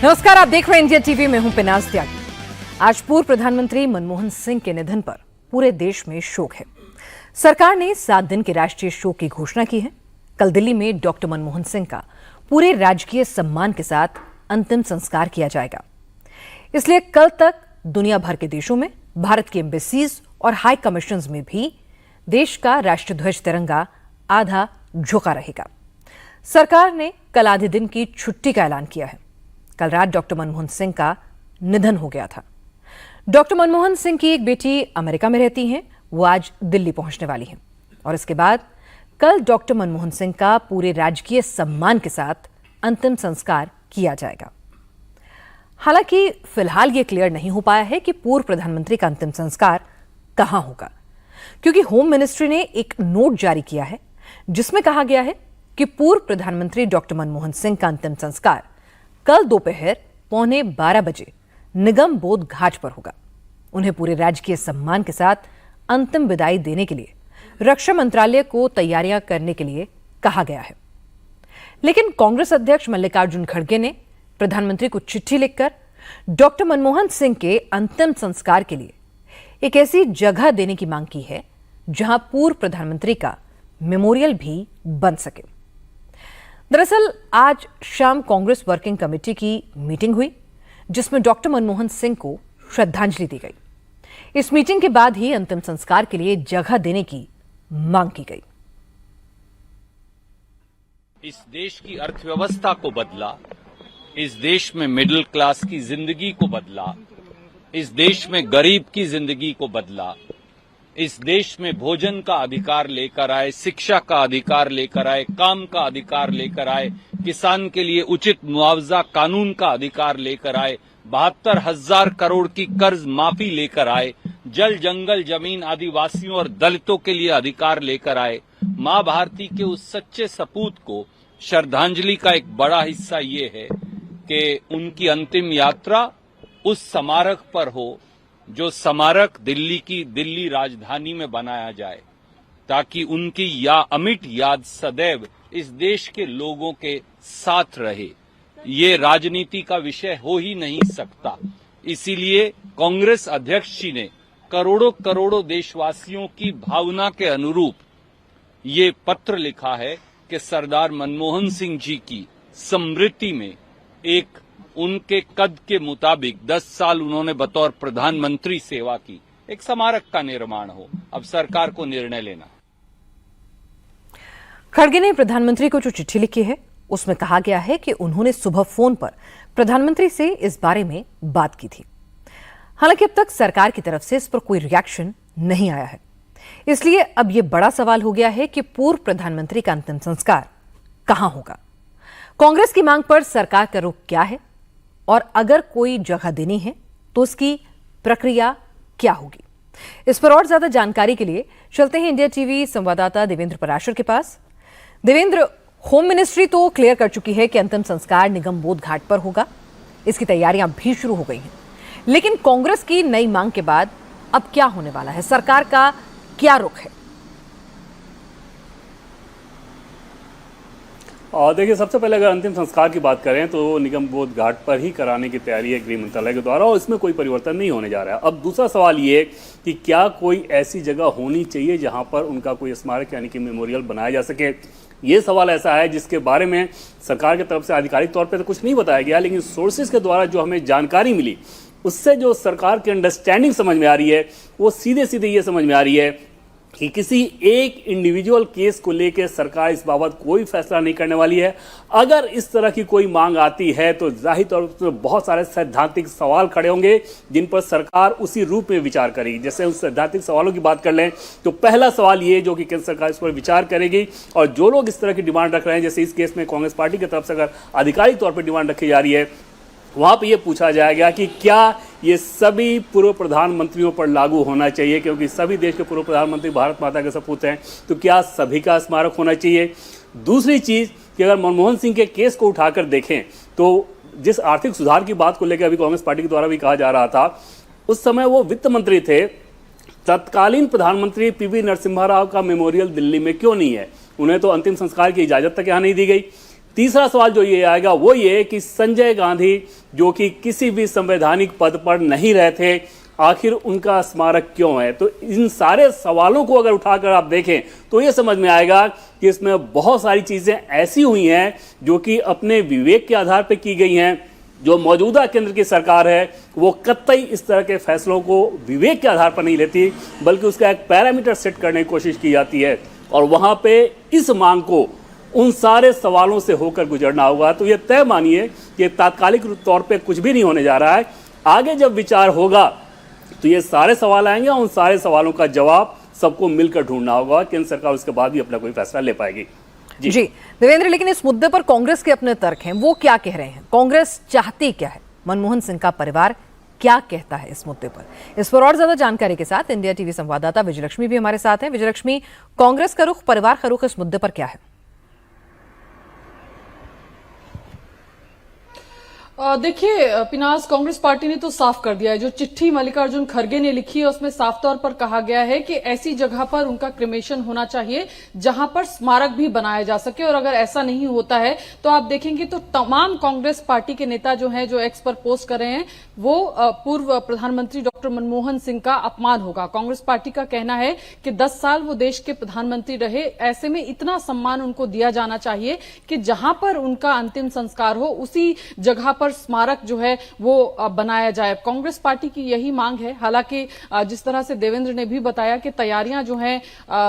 नमस्कार, आप देख रहे हैं इंडिया टीवी में हूं पिनाज त्यागी। आज पूर्व प्रधानमंत्री मनमोहन सिंह के निधन पर पूरे देश में शोक है। सरकार ने 7 दिन के राष्ट्रीय शोक की घोषणा की है। कल दिल्ली में डॉक्टर मनमोहन सिंह का पूरे राजकीय सम्मान के साथ अंतिम संस्कार किया जाएगा। इसलिए कल तक दुनिया भर के देशों में, भारत की एम्बेसीज और हाई कमीशंस में भी देश का राष्ट्रध्वज तिरंगा आधा झुका रहेगा। सरकार ने कल आधे दिन की छुट्टी का ऐलान किया है। कल रात डॉक्टर मनमोहन सिंह का निधन हो गया था। डॉक्टर मनमोहन सिंह की एक बेटी अमेरिका में रहती हैं, वो आज दिल्ली पहुंचने वाली हैं और इसके बाद कल डॉक्टर मनमोहन सिंह का पूरे राजकीय सम्मान के साथ अंतिम संस्कार किया जाएगा। हालांकि फिलहाल यह क्लियर नहीं हो पाया है कि पूर्व प्रधानमंत्री का अंतिम संस्कार कहां होगा, क्योंकि होम मिनिस्ट्री ने एक नोट जारी किया है जिसमें कहा गया है कि पूर्व प्रधानमंत्री डॉक्टर मनमोहन सिंह का अंतिम संस्कार कल दोपहर 11:15 बजे निगम बोध घाट पर होगा। उन्हें पूरे राजकीय सम्मान के साथ अंतिम विदाई देने के लिए रक्षा मंत्रालय को तैयारियां करने के लिए कहा गया है। लेकिन कांग्रेस अध्यक्ष मल्लिकार्जुन खड़गे ने प्रधानमंत्री को चिट्ठी लिखकर डॉक्टर मनमोहन सिंह के अंतिम संस्कार के लिए एक ऐसी जगह देने की मांग की है जहां पूर्व प्रधानमंत्री का मेमोरियल भी बन सके। दरअसल आज शाम कांग्रेस वर्किंग कमेटी की मीटिंग हुई जिसमें डॉक्टर मनमोहन सिंह को श्रद्धांजलि दी गई। इस मीटिंग के बाद ही अंतिम संस्कार के लिए जगह देने की मांग की गई। इस देश की अर्थव्यवस्था को बदला, इस देश में मिडिल क्लास की जिंदगी को बदला, इस देश में गरीब की जिंदगी को बदला, इस देश में भोजन का अधिकार लेकर आए, शिक्षा का अधिकार लेकर आए, काम का अधिकार लेकर आए, किसान के लिए उचित मुआवजा कानून का अधिकार लेकर आए, 72,000 करोड़ की कर्ज माफी लेकर आए, जल जंगल जमीन आदिवासियों और दलितों के लिए अधिकार लेकर आए। मां भारती के उस सच्चे सपूत को श्रद्धांजलि का एक बड़ा हिस्सा ये है कि उनकी अंतिम यात्रा उस स्मारक पर हो जो स्मारक दिल्ली राजधानी में बनाया जाए, ताकि उनकी अमिट याद सदैव इस देश के लोगों के साथ रहे। ये राजनीति का विषय हो ही नहीं सकता। इसीलिए कांग्रेस अध्यक्ष जी ने करोड़ों देशवासियों की भावना के अनुरूप ये पत्र लिखा है कि सरदार मनमोहन सिंह जी की स्मृति में एक उनके कद के मुताबिक 10 साल उन्होंने बतौर प्रधानमंत्री सेवा की, एक स्मारक का निर्माण हो। अब सरकार को निर्णय लेना। खड़गे ने प्रधानमंत्री को जो चिट्ठी लिखी है उसमें कहा गया है कि उन्होंने सुबह फोन पर प्रधानमंत्री से इस बारे में बात की थी। हालांकि अब तक सरकार की तरफ से इस पर कोई रिएक्शन नहीं आया है। इसलिए अब यह बड़ा सवाल हो गया है कि पूर्व प्रधानमंत्री का अंतिम संस्कार कहां होगा। कांग्रेस की मांग पर सरकार का रुख क्या है और अगर कोई जगह देनी है तो उसकी प्रक्रिया क्या होगी। इस पर और ज्यादा जानकारी के लिए चलते हैं इंडिया टीवी संवाददाता देवेंद्र पराशर के पास। देवेंद्र, होम मिनिस्ट्री तो क्लियर कर चुकी है कि अंतिम संस्कार निगम बोध घाट पर होगा। इसकी तैयारियां भी शुरू हो गई हैं, लेकिन कांग्रेस की नई मांग के बाद अब क्या होने वाला है? सरकार का क्या रुख है? और देखिए, सबसे पहले अगर अंतिम संस्कार की बात करें तो निगम बोध घाट पर ही कराने की तैयारी है गृह मंत्रालय के द्वारा और इसमें कोई परिवर्तन नहीं होने जा रहा है। अब दूसरा सवाल ये कि क्या कोई ऐसी जगह होनी चाहिए जहां पर उनका कोई स्मारक यानी कि मेमोरियल बनाया जा सके। ये सवाल ऐसा है जिसके बारे में सरकार की तरफ से आधिकारिक तौर पर तो कुछ नहीं बताया गया, लेकिन सोर्सेज के द्वारा जो हमें जानकारी मिली उससे जो सरकार की अंडरस्टैंडिंग समझ में आ रही है वो सीधे सीधे ये समझ में आ रही है कि किसी एक इंडिविजुअल केस को लेकर सरकार इस बाबत कोई फैसला नहीं करने वाली है। अगर इस तरह की कोई मांग आती है तो जाहिर तौर पर बहुत सारे सैद्धांतिक सवाल खड़े होंगे जिन पर सरकार उसी रूप में विचार करेगी। जैसे उन सैद्धांतिक सवालों की बात कर लें तो पहला सवाल ये जो कि केंद्र सरकार इस पर विचार करेगी और जो लोग इस तरह की डिमांड रख रहे हैं, जैसे इस केस में कांग्रेस पार्टी की तरफ से अगर आधिकारिक तौर पर डिमांड रखी जा रही है, वहां पर यह पूछा जाएगा कि क्या ये सभी पूर्व प्रधानमंत्रियों पर लागू होना चाहिए, क्योंकि सभी देश के पूर्व प्रधानमंत्री भारत माता के सपूत हैं, तो क्या सभी का स्मारक होना चाहिए। दूसरी चीज कि अगर मनमोहन सिंह के केस को उठाकर देखें तो जिस आर्थिक सुधार की बात को लेकर अभी कांग्रेस पार्टी के द्वारा भी कहा जा रहा था, उस समय वो वित्त मंत्री थे। तत्कालीन प्रधानमंत्री पीवी नरसिम्हा राव का मेमोरियल दिल्ली में क्यों नहीं है? उन्हें तो अंतिम संस्कार की इजाजत तक यहाँ नहीं दी गई। तीसरा सवाल जो ये आएगा वो ये कि संजय गांधी जो कि किसी भी संवैधानिक पद पर नहीं रहे थे, आखिर उनका स्मारक क्यों है। तो इन सारे सवालों को अगर उठाकर आप देखें तो ये समझ में आएगा कि इसमें बहुत सारी चीजें ऐसी हुई हैं जो कि अपने विवेक के आधार पर की गई हैं। जो मौजूदा केंद्र की सरकार है वो कतई इस तरह के फैसलों को विवेक के आधार पर नहीं लेती, बल्कि उसका एक पैरामीटर सेट करने की कोशिश की जाती है और वहां पे इस मांग को उन सारे सवालों से होकर गुजरना होगा। तो ये तय मानिए कि तात्कालिक तौर पे कुछ भी नहीं होने जा रहा है। आगे जब विचार होगा तो ये सारे सवाल आएंगे और उन सारे सवालों का जवाब सबको मिलकर ढूंढना होगा। केंद्र सरकार उसके बाद भी अपना कोई फैसला ले पाएगी। जी देवेंद्र, लेकिन इस मुद्दे पर कांग्रेस के अपने तर्क हैं, वो क्या कह रहे हैं? कांग्रेस चाहती क्या है? मनमोहन सिंह का परिवार क्या कहता है इस मुद्दे पर? इस पर और ज्यादा जानकारी के साथ इंडिया टीवी संवाददाता विजयलक्ष्मी भी हमारे साथ हैं। विजयलक्ष्मी, कांग्रेस का रुख, परिवार का रुख इस मुद्दे पर क्या है? देखिए पिनाज, कांग्रेस पार्टी ने तो साफ कर दिया है। जो चिट्ठी मल्लिकार्जुन खड़गे ने लिखी है उसमें साफ तौर पर कहा गया है कि ऐसी जगह पर उनका क्रिमेशन होना चाहिए जहां पर स्मारक भी बनाया जा सके, और अगर ऐसा नहीं होता है तो आप देखेंगे तो तमाम कांग्रेस पार्टी के नेता जो हैं, जो एक्स पर पोस्ट कर रहे हैं, वो पूर्व प्रधानमंत्री डॉक्टर मनमोहन सिंह का अपमान होगा। कांग्रेस पार्टी का कहना है कि 10 साल वो देश के प्रधानमंत्री रहे, ऐसे में इतना सम्मान उनको दिया जाना चाहिए कि जहां पर उनका अंतिम संस्कार हो उसी जगह पर स्मारक जो है वो बनाया जाए। कांग्रेस पार्टी की यही मांग है। हालांकि जिस तरह से देवेंद्र ने भी बताया कि तैयारियां जो हैं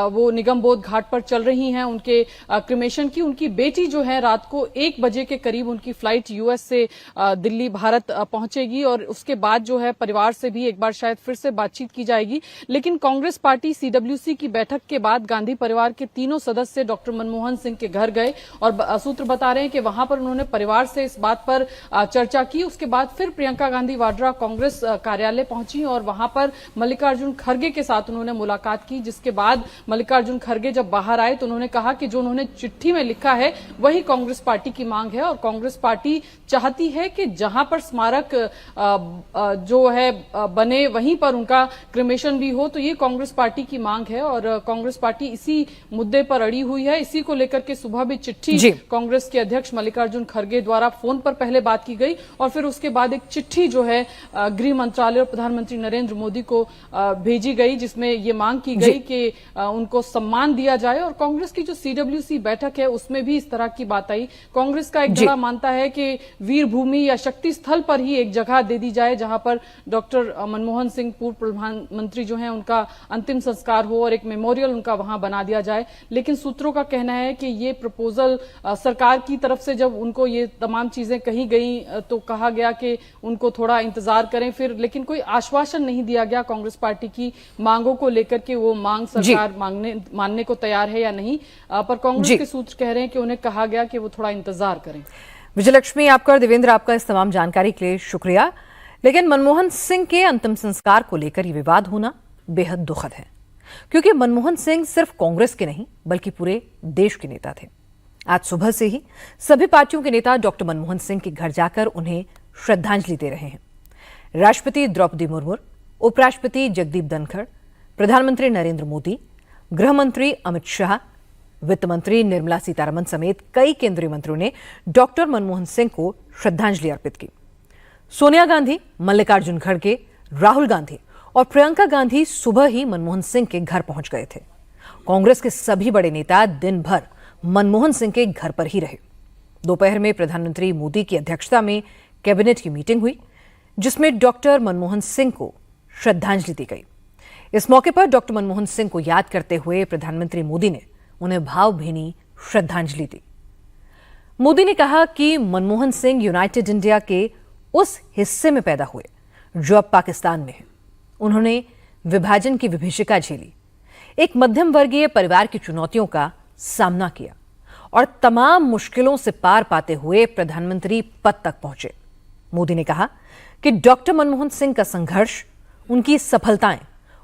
वो निगम बोध घाट पर चल रही हैं उनके क्रिमेशन की। उनकी बेटी जो है रात को 1 बजे के करीब उनकी फ्लाइट यूएस से दिल्ली भारत पहुंचेगी और उसके बाद जो है परिवार से भी एक बार शायद फिर से बातचीत की जाएगी। लेकिन कांग्रेस पार्टी सीडब्ल्यूसी की बैठक के बाद गांधी परिवार के तीनों सदस्य डॉक्टर मनमोहन सिंह के घर गए और सूत्र बता रहे हैं कि वहां पर उन्होंने परिवार से इस बात पर चर्चा की। उसके बाद फिर प्रियंका गांधी वाड्रा कांग्रेस कार्यालय पहुंची और वहां पर मल्लिकार्जुन खड़गे के साथ उन्होंने मुलाकात की। जिसके बाद मल्लिकार्जुन खड़गे जब बाहर आए तो उन्होंने कहा कि जो उन्होंने चिट्ठी में लिखा है वही कांग्रेस पार्टी की मांग है और कांग्रेस पार्टी चाहती है कि जहां पर स्मारक जो है बने वहीं पर उनका क्रिमेशन भी हो। तो ये कांग्रेस पार्टी की मांग है और कांग्रेस पार्टी इसी मुद्दे पर अड़ी हुई है। इसी को लेकर के सुबह भी चिट्ठी कांग्रेस के अध्यक्ष मल्लिकार्जुन खड़गे द्वारा फोन पर पहले बात की गई और फिर उसके बाद एक चिट्ठी जो है गृह मंत्रालय और प्रधानमंत्री नरेंद्र मोदी को भेजी गई, जिसमें ये मांग की गई कि उनको सम्मान दिया जाए। और कांग्रेस की जो सीडब्ल्यूसी बैठक है उसमें भी इस तरह की बात आई। कांग्रेस का एक धड़ा मानता है कि वीर भूमि या शक्ति स्थल पर ही एक जगह दे दी जाए जहां पर डॉक्टर मनमोहन सिंह पूर्व प्रधानमंत्री जो हैं उनका अंतिम संस्कार हो और एक मेमोरियल उनका वहां बना दिया जाए। लेकिन सूत्रों का कहना है कि ये प्रपोजल सरकार की तरफ से जब उनको ये तमाम चीजें कही गई तो कहा गया कि उनको थोड़ा इंतजार करें फिर, लेकिन कोई आश्वासन नहीं दिया गया कांग्रेस पार्टी की मांगों को लेकर के वो मांग सरकार मानने को तैयार है या नहीं। पर कांग्रेस के सूत्र कह रहे हैं कि उन्हें कहा गया कि वो थोड़ा इंतजार करें। विजयलक्ष्मी, आपका और देवेंद्र आपका इस तमाम जानकारी के लिए शुक्रिया। लेकिन मनमोहन सिंह के अंतिम संस्कार को लेकर यह विवाद होना बेहद दुखद है, क्योंकि मनमोहन सिंह सिर्फ कांग्रेस के नहीं बल्कि पूरे देश के नेता थे। आज सुबह से ही सभी पार्टियों के नेता डॉक्टर मनमोहन सिंह के घर जाकर उन्हें श्रद्धांजलि दे रहे हैं। राष्ट्रपति द्रौपदी मुर्मू, उपराष्ट्रपति जगदीप धनखड़, प्रधानमंत्री नरेंद्र मोदी, गृह मंत्री अमित शाह, वित्त मंत्री निर्मला सीतारमण समेत कई केंद्रीय मंत्रियों ने डॉक्टर मनमोहन सिंह को श्रद्धांजलि अर्पित की। सोनिया गांधी, मल्लिकार्जुन खड़गे, राहुल गांधी और प्रियंका गांधी सुबह ही मनमोहन सिंह के घर पहुंच गए थे। कांग्रेस के सभी बड़े नेता दिन भर मनमोहन सिंह के घर पर ही रहे। दोपहर में प्रधानमंत्री मोदी की अध्यक्षता में कैबिनेट की मीटिंग हुई, जिसमें डॉक्टर मनमोहन सिंह को श्रद्धांजलि दी गई। इस मौके पर डॉक्टर मनमोहन सिंह को याद करते हुए प्रधानमंत्री मोदी ने उन्हें भावभीनी श्रद्धांजलि दी। मोदी ने कहा कि मनमोहन सिंह यूनाइटेड इंडिया के उस हिस्से में पैदा हुए जो अब पाकिस्तान में है। उन्होंने विभाजन की विभीषिका झेली, एक मध्यम वर्गीय परिवार की चुनौतियों का सामना किया और तमाम मुश्किलों से पार पाते हुए प्रधानमंत्री पद तक पहुंचे। मोदी ने कहा कि डॉक्टर मनमोहन सिंह का संघर्ष, उनकी सफलताएं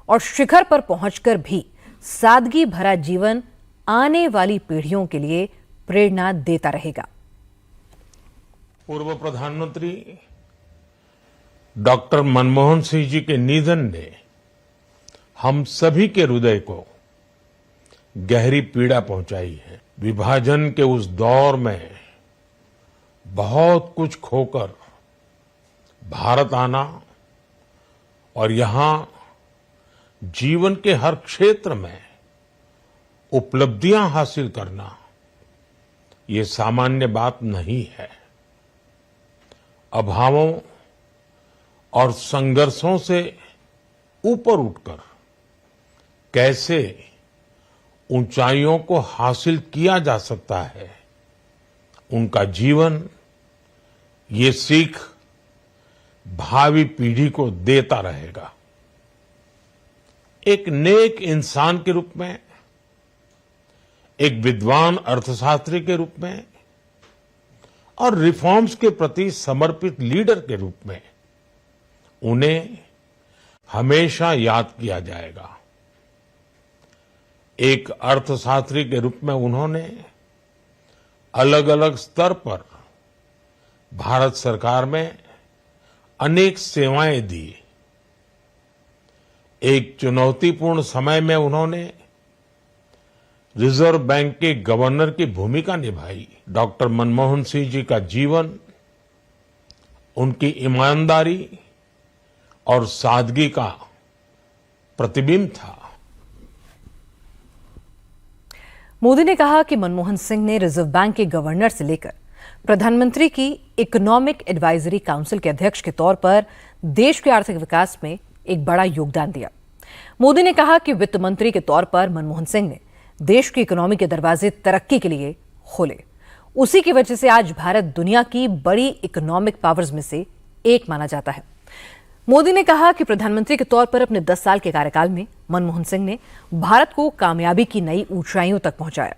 और शिखर पर पहुंचकर भी सादगी भरा जीवन आने वाली पीढ़ियों के लिए प्रेरणा देता रहेगा। पूर्व प्रधानमंत्री डॉक्टर मनमोहन सिंह जी के निधन ने हम सभी के हृदय को गहरी पीड़ा पहुंचाई है। विभाजन के उस दौर में बहुत कुछ खोकर भारत आना और यहां जीवन के हर क्षेत्र में उपलब्धियां हासिल करना ये सामान्य बात नहीं है। अभावों और संघर्षों से ऊपर उठकर कैसे ऊंचाइयों को हासिल किया जा सकता है, उनका जीवन ये सीख भावी पीढ़ी को देता रहेगा। एक नेक इंसान के रूप में, एक विद्वान अर्थशास्त्री के रूप में और रिफॉर्म्स के प्रति समर्पित लीडर के रूप में उन्हें हमेशा याद किया जाएगा। एक अर्थशास्त्री के रूप में उन्होंने अलग अलग स्तर पर भारत सरकार में अनेक सेवाएं दी। एक चुनौतीपूर्ण समय में उन्होंने रिजर्व बैंक के गवर्नर की भूमिका निभाई। डॉक्टर मनमोहन सिंह जी का जीवन उनकी ईमानदारी और सादगी का प्रतिबिंब था। मोदी ने कहा कि मनमोहन सिंह ने रिजर्व बैंक के गवर्नर से लेकर प्रधानमंत्री की इकोनॉमिक एडवाइजरी काउंसिल के अध्यक्ष के तौर पर देश के आर्थिक विकास में एक बड़ा योगदान दिया। मोदी ने कहा कि वित्त मंत्री के तौर पर मनमोहन सिंह ने देश की इकोनॉमी के दरवाजे तरक्की के लिए खोले। उसी की वजह से आज भारत दुनिया की बड़ी इकोनॉमिक पावर्स में से एक माना जाता है। मोदी ने कहा कि प्रधानमंत्री के तौर पर अपने 10 साल के कार्यकाल में मनमोहन सिंह ने भारत को कामयाबी की नई ऊंचाइयों तक पहुंचाया।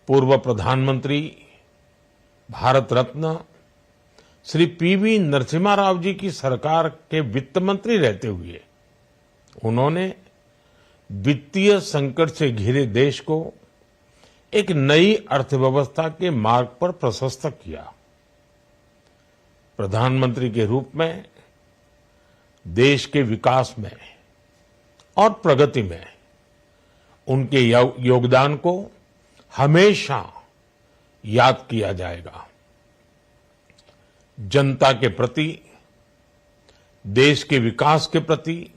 पूर्व प्रधानमंत्री भारत रत्न श्री पीवी नरसिम्हा राव जी की सरकार के वित्त मंत्री रहते हुए उन्होंने वित्तीय संकट से घिरे देश को एक नई अर्थव्यवस्था के मार्ग पर प्रशस्त किया। प्रधानमंत्री के रूप में देश के विकास में और प्रगति में उनके योगदान को हमेशा याद किया जाएगा। जनता के प्रति, देश के विकास के प्रति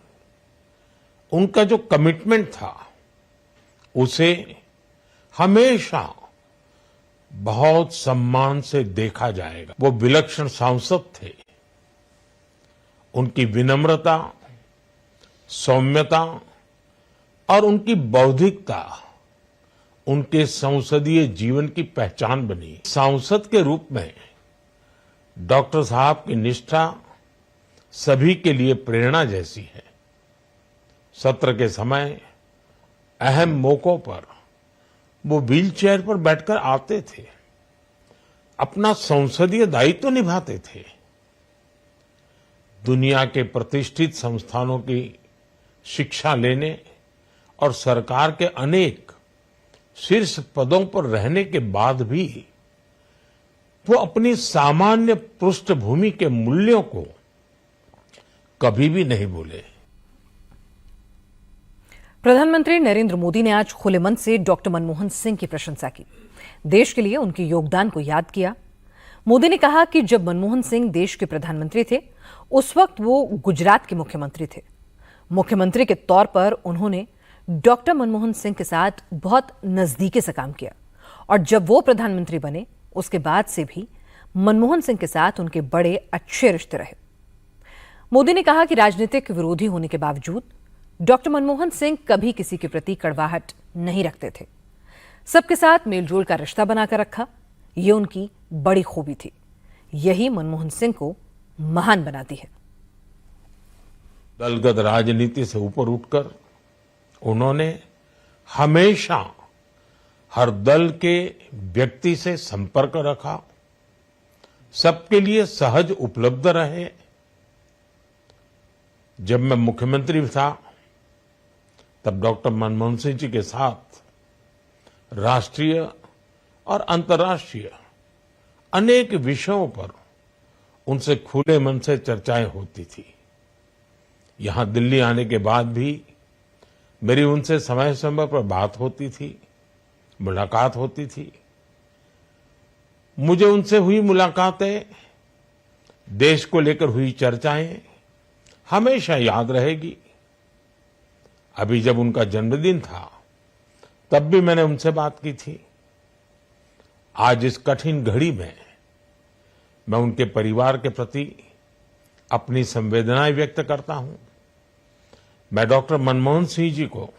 उनका जो कमिटमेंट था उसे हमेशा बहुत सम्मान से देखा जाएगा। वो विलक्षण सांसद थे। उनकी विनम्रता, सौम्यता और उनकी बौद्धिकता उनके संसदीय जीवन की पहचान बनी। सांसद के रूप में डॉक्टर साहब की निष्ठा सभी के लिए प्रेरणा जैसी है। सत्र के समय अहम मौकों पर वो व्हीलचेयर पर बैठकर आते थे, अपना संसदीय दायित्व निभाते थे। दुनिया के प्रतिष्ठित संस्थानों की शिक्षा लेने और सरकार के अनेक शीर्ष पदों पर रहने के बाद भी वो अपनी सामान्य पृष्ठभूमि के मूल्यों को कभी भी नहीं भूले। प्रधानमंत्री नरेंद्र मोदी ने आज खुले मन से डॉक्टर मनमोहन सिंह की प्रशंसा की, देश के लिए उनके योगदान को याद किया। मोदी ने कहा कि जब मनमोहन सिंह देश के प्रधानमंत्री थे उस वक्त वो गुजरात के मुख्यमंत्री थे। मुख्यमंत्री के तौर पर उन्होंने डॉक्टर मनमोहन सिंह के साथ बहुत नजदीकी से काम किया और जब वो प्रधानमंत्री बने उसके बाद से भी मनमोहन सिंह के साथ उनके बड़े अच्छे रिश्ते रहे। मोदी ने कहा कि राजनीतिक विरोधी होने के बावजूद डॉक्टर मनमोहन सिंह कभी किसी के प्रति कड़वाहट नहीं रखते थे। सबके साथ मेलजोल का रिश्ता बनाकर रखा, ये उनकी बड़ी खूबी थी। यही मनमोहन सिंह को महान बनाती है। दलगत राजनीति से ऊपर उठकर उन्होंने हमेशा हर दल के व्यक्ति से संपर्क रखा, सबके लिए सहज उपलब्ध रहे। जब मैं मुख्यमंत्री था तब डॉक्टर मनमोहन सिंह जी के साथ राष्ट्रीय और अंतर्राष्ट्रीय अनेक विषयों पर उनसे खुले मन से चर्चाएं होती थी। यहां दिल्ली आने के बाद भी मेरी उनसे समय समय पर बात होती थी मुलाकात होती थी। मुझे उनसे हुई मुलाकातें, देश को लेकर हुई चर्चाएं हमेशा याद रहेगी। अभी जब उनका जन्मदिन था तब भी मैंने उनसे बात की थी। आज इस कठिन घड़ी में मैं उनके परिवार के प्रति अपनी संवेदनाएं व्यक्त करता हूं। मैं डॉक्टर मनमोहन सिंह जी को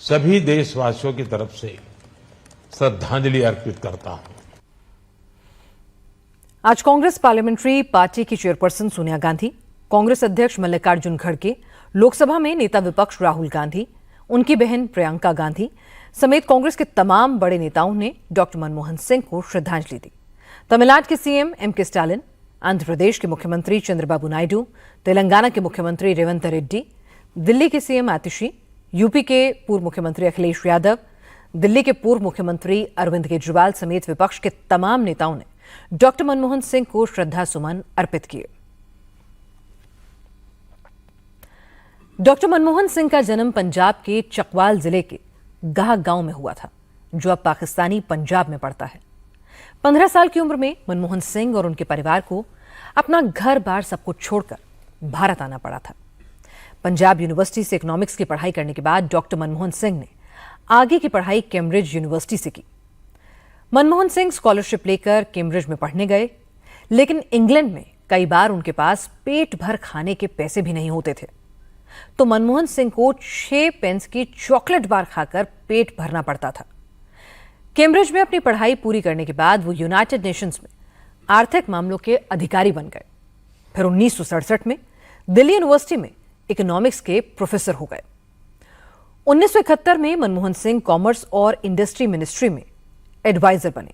सभी देशवासियों की तरफ से श्रद्धांजलि अर्पित करता हूं। आज कांग्रेस पार्लियामेंट्री पार्टी की चेयरपर्सन सोनिया गांधी, कांग्रेस अध्यक्ष मल्लिकार्जुन खड़गे, लोकसभा में नेता विपक्ष राहुल गांधी, उनकी बहन प्रियंका गांधी समेत कांग्रेस के तमाम बड़े नेताओं ने डॉक्टर मनमोहन सिंह को श्रद्धांजलि दी। तमिलनाडु के CM MK. Stalin, Andhra Pradesh के मुख्यमंत्री चंद्रबाबू नायडू, तेलंगाना के मुख्यमंत्री रेवंत रेड्डी, दिल्ली के सीएम आतिशी, यूपी के पूर्व मुख्यमंत्री अखिलेश यादव, दिल्ली के पूर्व मुख्यमंत्री अरविंद केजरीवाल समेत विपक्ष के तमाम नेताओं ने डॉक्टर मनमोहन सिंह को श्रद्धासुमन अर्पित किए। डॉक्टर मनमोहन सिंह का जन्म पंजाब के चकवाल जिले के गाह गांव में हुआ था, जो अब पाकिस्तानी पंजाब में पड़ता है। 15 साल की उम्र में मनमोहन सिंह और उनके परिवार को अपना घर बार सब कुछ छोड़कर भारत आना पड़ा था। पंजाब यूनिवर्सिटी से इकोनॉमिक्स की पढ़ाई करने के बाद डॉक्टर मनमोहन सिंह ने आगे की पढ़ाई कैम्ब्रिज यूनिवर्सिटी से की। मनमोहन सिंह स्कॉलरशिप लेकर कैम्ब्रिज में पढ़ने गए, लेकिन इंग्लैंड में कई बार उनके पास पेट भर खाने के पैसे भी नहीं होते थे, तो मनमोहन सिंह को 6 पेंस की चॉकलेट बार खाकर पेट भरना पड़ता था। कैम्ब्रिज में अपनी पढ़ाई पूरी करने के बाद वो यूनाइटेड नेशंस में आर्थिक मामलों के अधिकारी बन गए। फिर 1967 में दिल्ली यूनिवर्सिटी में इकोनॉमिक्स के प्रोफेसर हो गए। 1971 में मनमोहन सिंह कॉमर्स और इंडस्ट्री मिनिस्ट्री में एडवाइजर बने।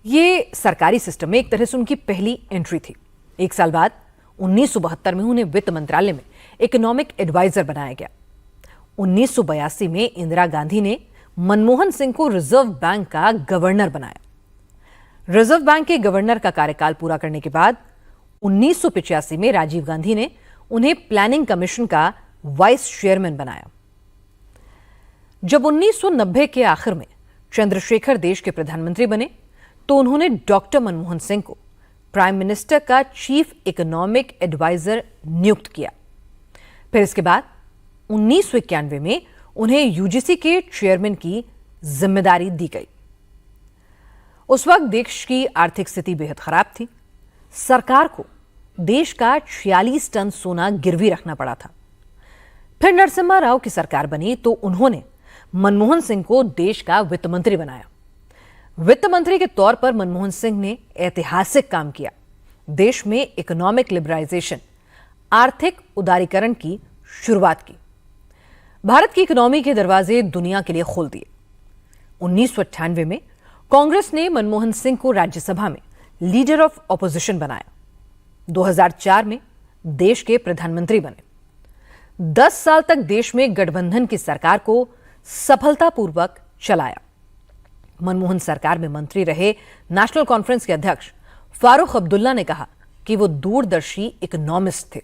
ये सरकारी सिस्टम में एक तरह से उनकी पहली एंट्री थी। एक साल बाद 1972 में उन्हें वित्त मंत्रालय में इकोनॉमिक एडवाइजर बनाया गया। 1982 में इंदिरा गांधी ने मनमोहन सिंह को रिजर्व बैंक का गवर्नर बनाया। रिजर्व बैंक के गवर्नर का कार्यकाल पूरा करने के बाद 1985 में राजीव गांधी ने उन्हें प्लानिंग कमीशन का वाइस चेयरमैन बनाया। जब 1990 के आखिर में चंद्रशेखर देश के प्रधानमंत्री बने, तो उन्होंने डॉक्टर मनमोहन सिंह को प्राइम मिनिस्टर का चीफ इकोनॉमिक एडवाइजर नियुक्त किया। फिर इसके बाद 1991 में उन्हें यूजीसी के चेयरमैन की जिम्मेदारी दी गई। उस वक्त देश की आर्थिक स्थिति बेहद खराब थी। सरकार को देश का 46 टन सोना गिरवी रखना पड़ा था। फिर नरसिम्हा राव की सरकार बनी तो उन्होंने मनमोहन सिंह को देश का वित्त मंत्री बनाया। वित्त मंत्री के तौर पर मनमोहन सिंह ने ऐतिहासिक काम किया। देश में इकोनॉमिक लिबरलाइजेशन, आर्थिक उदारीकरण की शुरुआत की। भारत की इकोनॉमी के दरवाजे दुनिया के लिए खोल दिए। 1998 में कांग्रेस ने मनमोहन सिंह को राज्यसभा में लीडर ऑफ ऑपोजिशन बनाया। 2004 में देश के प्रधानमंत्री बने। 10 साल तक देश में गठबंधन की सरकार को सफलतापूर्वक चलाया। मनमोहन सरकार में मंत्री रहे नेशनल कॉन्फ्रेंस के अध्यक्ष फारूक अब्दुल्ला ने कहा कि वो दूरदर्शी इकोनॉमिस्ट थे।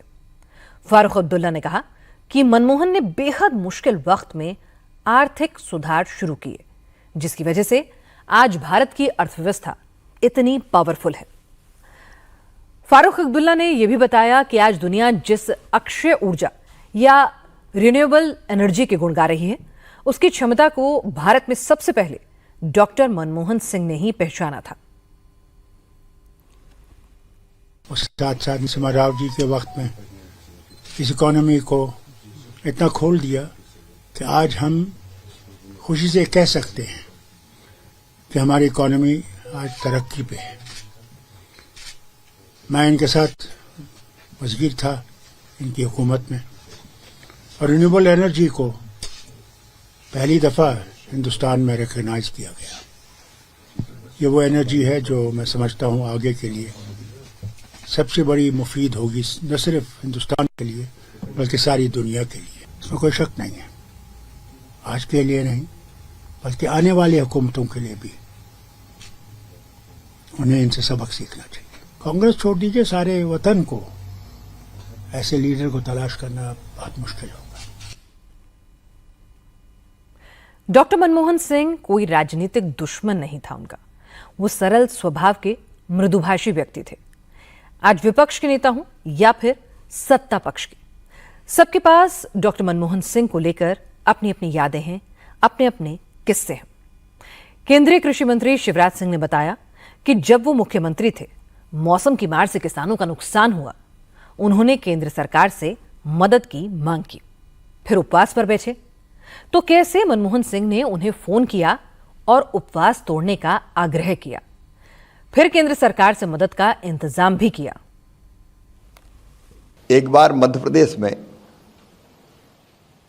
फारूक अब्दुल्ला ने कहा कि मनमोहन ने बेहद मुश्किल वक्त में आर्थिक सुधार शुरू किए, जिसकी वजह से आज भारत की अर्थव्यवस्था इतनी पावरफुल है। फारूक अब्दुल्ला ने यह भी बताया कि आज दुनिया जिस अक्षय ऊर्जा या रिन्यूएबल एनर्जी के गुण गा रही है, उसकी क्षमता को भारत में सबसे पहले डॉक्टर मनमोहन सिंह ने ही पहचाना था। उस साथ साथ नरसिम्हा राव जी के वक्त में इस इकोनॉमी को इतना खोल दिया कि आज हम खुशी से कह सकते हैं कि हमारी इकोनॉमी आज तरक्की पे है। मैं इनके साथ वज़ीर था इनकी हुकूमत में, और रिन्यूएबल एनर्जी को पहली दफ़ा हिंदुस्तान में रिकॉग्नाइज किया गया। ये वो एनर्जी है जो मैं समझता हूँ आगे के लिए सबसे बड़ी मुफीद होगी, न सिर्फ हिंदुस्तान के लिए बल्कि सारी दुनिया के लिए। इसमें कोई शक नहीं है। आज के लिए नहीं बल्कि आने वाली हुकूमतों के लिए भी उन्हें इनसे सबक सीखना चाहिए। कांग्रेस छोड़ दीजिए, सारे वतन को ऐसे लीडर को तलाश करना बहुत मुश्किल होगा। डॉक्टर मनमोहन सिंह कोई राजनीतिक दुश्मन नहीं था उनका। वो सरल स्वभाव के मृदुभाषी व्यक्ति थे। आज विपक्ष के नेता हों या फिर सत्ता पक्ष के, सबके पास डॉक्टर मनमोहन सिंह को लेकर अपनी अपनी यादें हैं, अपने अपने किस्से हैं। केंद्रीय कृषि मंत्री शिवराज सिंह ने बताया कि जब वो मुख्यमंत्री थे, मौसम की मार से किसानों का नुकसान हुआ। उन्होंने केंद्र सरकार से मदद की मांग की, फिर उपवास पर बैठे। तो कैसे मनमोहन सिंह ने उन्हें फोन किया और उपवास तोड़ने का आग्रह किया, फिर केंद्र सरकार से मदद का इंतजाम भी किया। एक बार मध्य प्रदेश में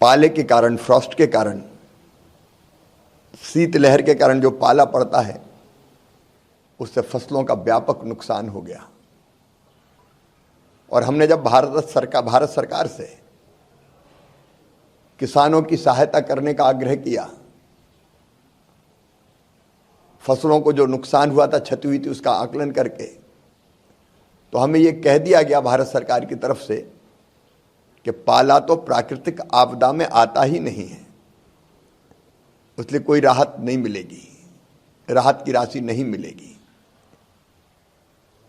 पाले के कारण, फ्रॉस्ट के कारण, शीतलहर के कारण जो पाला पड़ता है, उससे फसलों का व्यापक नुकसान हो गया। और हमने जब भारत सरकार से किसानों की सहायता करने का आग्रह किया, फसलों को जो नुकसान हुआ था, क्षति हुई थी, उसका आकलन करके, तो हमें यह कह दिया गया भारत सरकार की तरफ से कि पाला तो प्राकृतिक आपदा में आता ही नहीं है, इसलिए कोई राहत नहीं मिलेगी, राहत की राशि नहीं मिलेगी।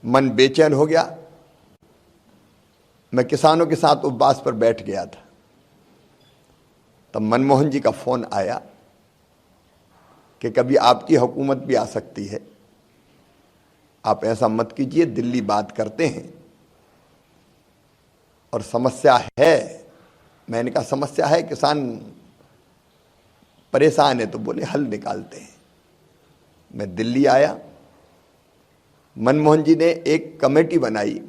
मन बेचैन हो गया। मैं किसानों के साथ उपवास पर बैठ गया था, तब मनमोहन जी का फोन आया कि कभी आपकी हुकूमत भी आ सकती है, आप ऐसा मत कीजिए, दिल्ली बात करते हैं और समस्या है। मैंने कहा समस्या है, किसान परेशान है, तो बोले हल निकालते हैं। मैं दिल्ली आया, मनमोहन जी ने एक कमेटी बनाई,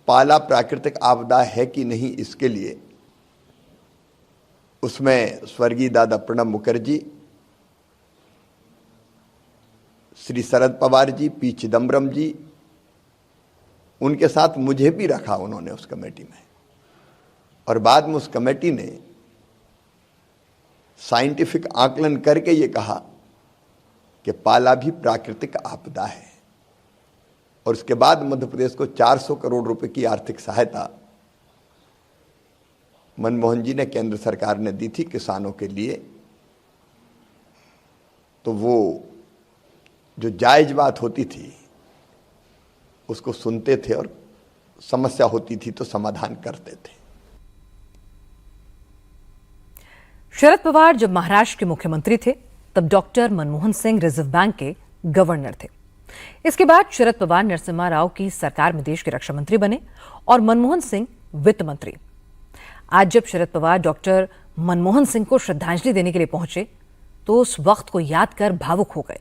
पाला प्राकृतिक आपदा है कि नहीं इसके लिए। उसमें स्वर्गीय दादा प्रणब मुखर्जी, श्री शरद पवार जी, पी चिदम्बरम जी, उनके साथ मुझे भी रखा उन्होंने उस कमेटी में। और बाद में उस कमेटी ने साइंटिफिक आकलन करके ये कहा कि पाला भी प्राकृतिक आपदा है। और उसके बाद मध्य प्रदेश को 400 करोड़ रुपए की आर्थिक सहायता मनमोहन जी ने, केंद्र सरकार ने दी थी किसानों के लिए। तो वो जो जायज बात होती थी उसको सुनते थे और समस्या होती थी तो समाधान करते थे। शरद पवार जब महाराष्ट्र के मुख्यमंत्री थे, तब doctor Manmohan Singh reserve bank के गवर्नर थे। इसके बाद शरद पवार नरसिम्हा राव की सरकार में देश के रक्षा मंत्री बने और मनमोहन सिंह वित्त मंत्री। आज जब शरद पवार डॉक्टर मनमोहन सिंह को श्रद्धांजलि देने के लिए पहुंचे, तो उस वक्त को याद कर भावुक हो गए।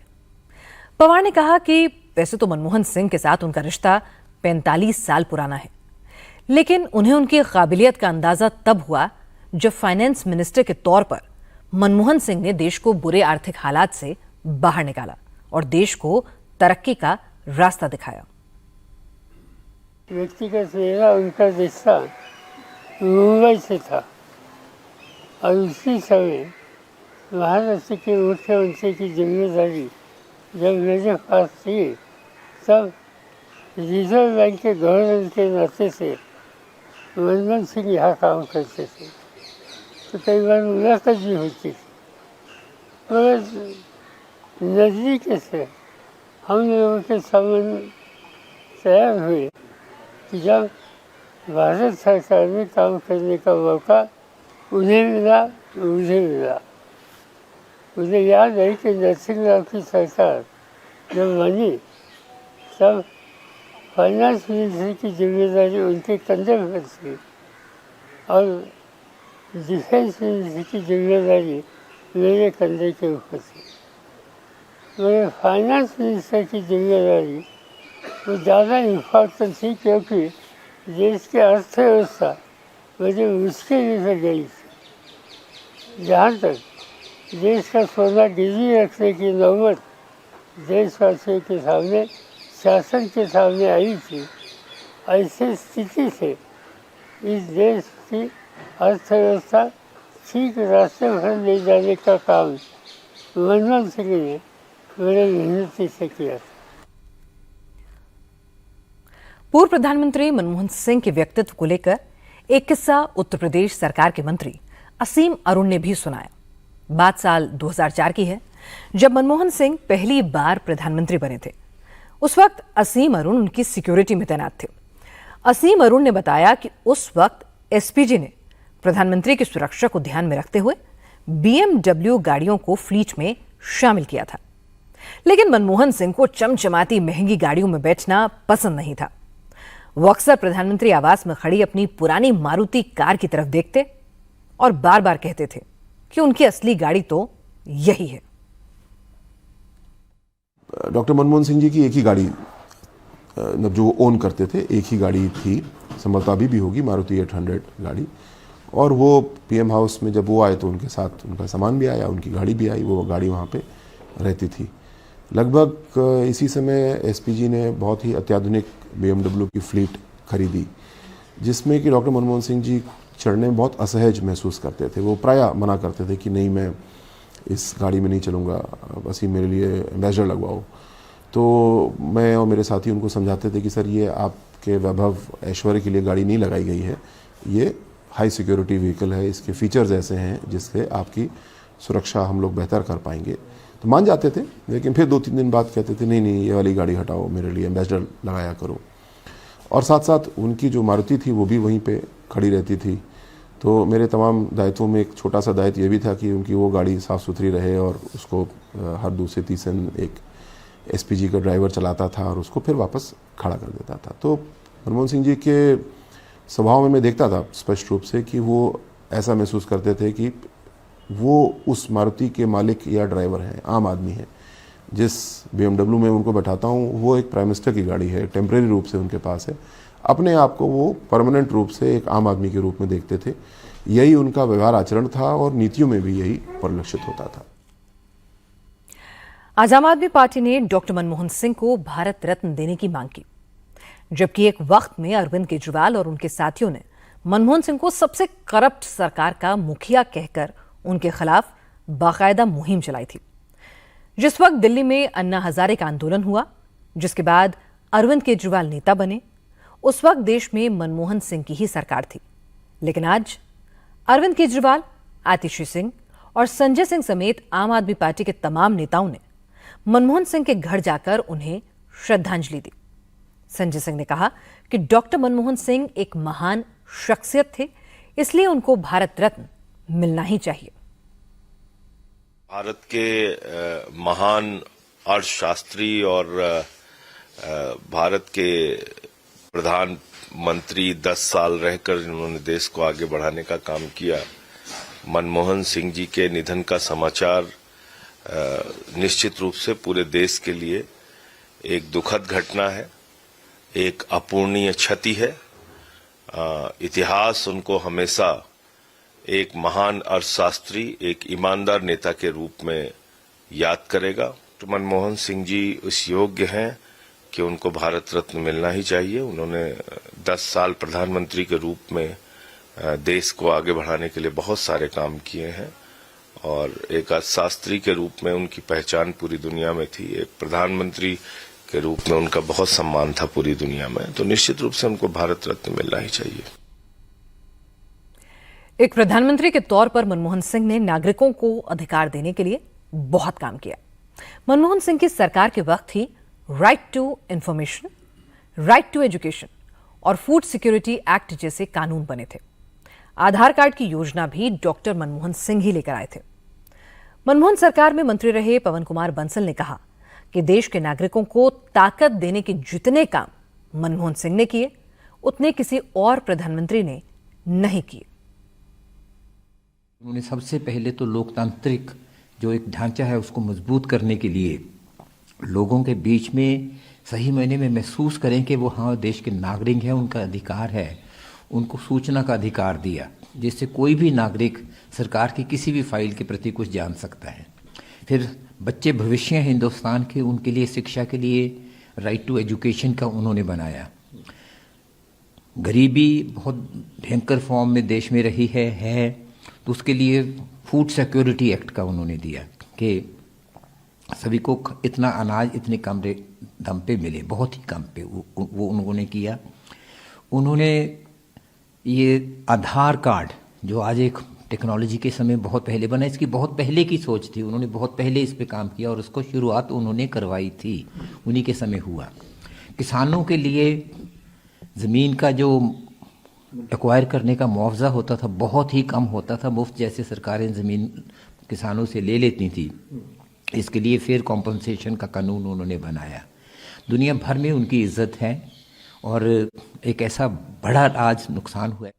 पवार ने कहा कि वैसे तो मनमोहन सिंह के साथ उनका रिश्ता 45 साल पुराना है, लेकिन उन्हें उनकी काबिलियत का अंदाजा तब हुआ जब फाइनेंस मिनिस्टर के तौर पर मनमोहन सिंह ने देश को बुरे आर्थिक हालात से बाहर निकाला और देश को तरक्की का रास्ता दिखाया। व्यक्तिगत मेरा उनका रिश्ता मुंबई से था और उसी समय महाराष्ट्र के मुख्यमंत्री की जिम्मेदारी जब मेरे पास थी, तब रिजर्व बैंक के गवर्नर के नाते से मनमोहन सिंह यहाँ काम करते थे, तो कई बार मुलाकात भी होती थी। मगर नज़दीक से हम लोगों के संबंध तैयार हुए कि जब भारत सरकार में काम करने का मौका उन्हें मिला, मुझे मिला। मुझे याद है कि नरसिम्हा की सरकार जब बनी, तब फाइनेंस मिनिस्टर की जिम्मेदारी उनके कंधे पर थी और डिफेंस मिनिस्टर की जिम्मेदारी मेरे कंधे के ऊपर थी। मगर फाइनेंस मिनिस्टर की जिम्मेदारी वो ज़्यादा इम्पोर्टेंट थी, क्योंकि देश की अर्थव्यवस्था मुझे मुश्किल में गई थी। जहाँ तक देश का सोना गिरवी रखने की नौबत देशवासियों के सामने, शासन के सामने आई थी, ऐसी स्थिति से इस देश की अर्थव्यवस्था ठीक रास्ते पर ले जाने का काम मनमोहन सिंह ने बड़े मेहनती से किया था। पूर्व प्रधानमंत्री मनमोहन सिंह के व्यक्तित्व को लेकर एक किस्सा उत्तर प्रदेश सरकार के मंत्री असीम अरुण ने भी सुनाया। बात साल 2004 की है, जब मनमोहन सिंह पहली बार प्रधानमंत्री बने थे। उस वक्त असीम अरुण उनकी सिक्योरिटी में तैनात थे। असीम अरुण ने बताया कि उस वक्त एसपीजी ने प्रधानमंत्री की सुरक्षा को ध्यान में रखते हुए BMW गाड़ियों को फ्लीट में शामिल किया था। लेकिन मनमोहन सिंह को चमचमाती महंगी गाड़ियों में बैठना पसंद नहीं था। वो अक्सर प्रधानमंत्री आवास में खड़ी अपनी पुरानी मारुति कार की तरफ देखते और बार बार कहते थे कि उनकी असली गाड़ी तो यही है। डॉक्टर मनमोहन सिंह जी की एक ही गाड़ी जो ओन करते थे, एक ही गाड़ी थी, संभवतः अभी भी होगी, मारुति 800 गाड़ी। और वो पीएम हाउस में जब वो आए तो उनके साथ उनका सामान भी आया, उनकी गाड़ी भी आई, वो गाड़ी वहाँ पे रहती थी। लगभग इसी समय एसपीजी ने बहुत ही अत्याधुनिक BMW की फ्लीट खरीदी, जिसमें कि डॉक्टर मनमोहन सिंह जी चढ़ने में बहुत असहज महसूस करते थे। वो प्रायः मना करते थे कि नहीं, मैं इस गाड़ी में नहीं चलूँगा, बस ही मेरे लिए एम्बेसडर लगवाओ। तो मैं और मेरे साथी उनको समझाते थे कि सर, ये आपके वैभव ऐश्वर्य के लिए गाड़ी नहीं लगाई गई है, ये हाई सिक्योरिटी व्हीकल है, इसके फीचर्स ऐसे हैं जिससे आपकी सुरक्षा हम लोग बेहतर कर पाएंगे। तो मान जाते थे, लेकिन फिर 2-3 दिन बाद कहते थे नहीं, ये वाली गाड़ी हटाओ, मेरे लिए एम्बेसडर लगाया करो। और साथ साथ उनकी जो मारुति थी वो भी वहीं पे खड़ी रहती थी। तो मेरे तमाम दायित्वों में एक छोटा सा दायित्व ये भी था कि उनकी वो गाड़ी साफ़ सुथरी रहे और उसको हर दूसरे तीसरे दिन एक एसपीजी का ड्राइवर चलाता था और उसको फिर वापस खड़ा कर देता था। तो मनमोहन सिंह जी के स्वभाव में मैं देखता था स्पष्ट रूप से कि वो ऐसा महसूस करते थे कि वो उस मारुति के मालिक या ड्राइवर हैं, आम आदमी हैं। जिस BMW में उनको बैठाता हूँ वो एक प्राइम मिनिस्टर की गाड़ी है, टेम्परेरी रूप से उनके पास है। अपने आप को वो परमानेंट रूप से एक आम आदमी के रूप में देखते थे। यही उनका व्यवहार आचरण था और नीतियों में भी यही परिलक्षित होता था। आज आम आदमी पार्टी ने डॉक्टर मनमोहन सिंह को भारत रत्न देने की मांग की, जबकि एक वक्त में अरविंद केजरीवाल और उनके साथियों ने मनमोहन सिंह को सबसे करप्ट सरकार का मुखिया कहकर उनके खिलाफ बाकायदा मुहिम चलाई थी। जिस वक्त दिल्ली में अन्ना हजारे का आंदोलन हुआ, जिसके बाद अरविंद केजरीवाल नेता बने, उस वक्त देश में मनमोहन सिंह की ही सरकार थी। लेकिन आज अरविंद केजरीवाल, आतिशी सिंह और संजय सिंह समेत आम आदमी पार्टी के तमाम नेताओं ने मनमोहन सिंह के घर जाकर उन्हें श्रद्धांजलि दी। संजय सिंह ने कहा कि डॉक्टर मनमोहन सिंह एक महान शख्सियत थे, इसलिए उनको भारत रत्न मिलना ही चाहिए। भारत के महान अर्थशास्त्री और भारत के प्रधानमंत्री 10 साल रहकर उन्होंने देश को आगे बढ़ाने का काम किया। मनमोहन सिंह जी के निधन का समाचार निश्चित रूप से पूरे देश के लिए एक दुखद घटना है, एक अपूर्णीय क्षति है। इतिहास उनको हमेशा एक महान अर्थशास्त्री, एक ईमानदार नेता के रूप में याद करेगा। तो मनमोहन सिंह जी इस योग्य हैं कि उनको भारत रत्न मिलना ही चाहिए। उन्होंने 10 साल प्रधानमंत्री के रूप में देश को आगे बढ़ाने के लिए बहुत सारे काम किए हैं और एक अर्थशास्त्री के रूप में उनकी पहचान पूरी दुनिया में थी। एक प्रधानमंत्री के रूप में उनका बहुत सम्मान था पूरी दुनिया में। तो निश्चित रूप से उनको भारत रत्न मिलना ही चाहिए। एक प्रधानमंत्री के तौर पर मनमोहन सिंह ने नागरिकों को अधिकार देने के लिए बहुत काम किया। मनमोहन सिंह की सरकार के वक्त ही right to information, right to education और फूड सिक्योरिटी एक्ट जैसे कानून बने थे। आधार कार्ड की योजना भी डॉक्टर मनमोहन सिंह ही लेकर आए थे। मनमोहन सरकार में मंत्री रहे पवन कुमार बंसल ने कहा कि देश के नागरिकों को ताकत देने के जितने काम मनमोहन सिंह ने किए, उतने किसी और प्रधानमंत्री ने नहीं किए। उन्होंने सबसे पहले तो लोकतांत्रिक जो एक ढांचा है उसको मजबूत करने के लिए लोगों के बीच में सही मायने में महसूस करें कि वो हाँ देश के नागरिक हैं, उनका अधिकार है, उनको सूचना का अधिकार दिया, जिससे कोई भी नागरिक सरकार की किसी भी फाइल के प्रति कुछ जान सकता है। फिर बच्चे भविष्य हैं हिंदुस्तान के, उनके लिए शिक्षा के लिए राइट टू एजुकेशन का उन्होंने बनाया। गरीबी बहुत भयंकर फॉर्म में देश में रही है तो उसके लिए फूड सिक्योरिटी एक्ट का उन्होंने दिया कि सभी को इतना अनाज इतने कम दाम पे मिले, बहुत ही कम पे वो उन्होंने किया। उन्होंने ये आधार कार्ड जो आज एक टेक्नोलॉजी के समय बहुत पहले बना, इसकी बहुत पहले की सोच थी, उन्होंने बहुत पहले इस पे काम किया और उसको शुरुआत उन्होंने करवाई थी, उन्हीं के समय हुआ। किसानों के लिए ज़मीन का जो एक्वायर करने का मुआवजा होता था बहुत ही कम होता था, मुफ्त जैसे सरकारें ज़मीन किसानों से ले लेती थी। इसके लिए फेयर कॉम्पनसेशन का कानून उन्होंने बनाया। दुनिया भर में उनकी इज्जत है और एक ऐसा बड़ा आज नुकसान हुआ है।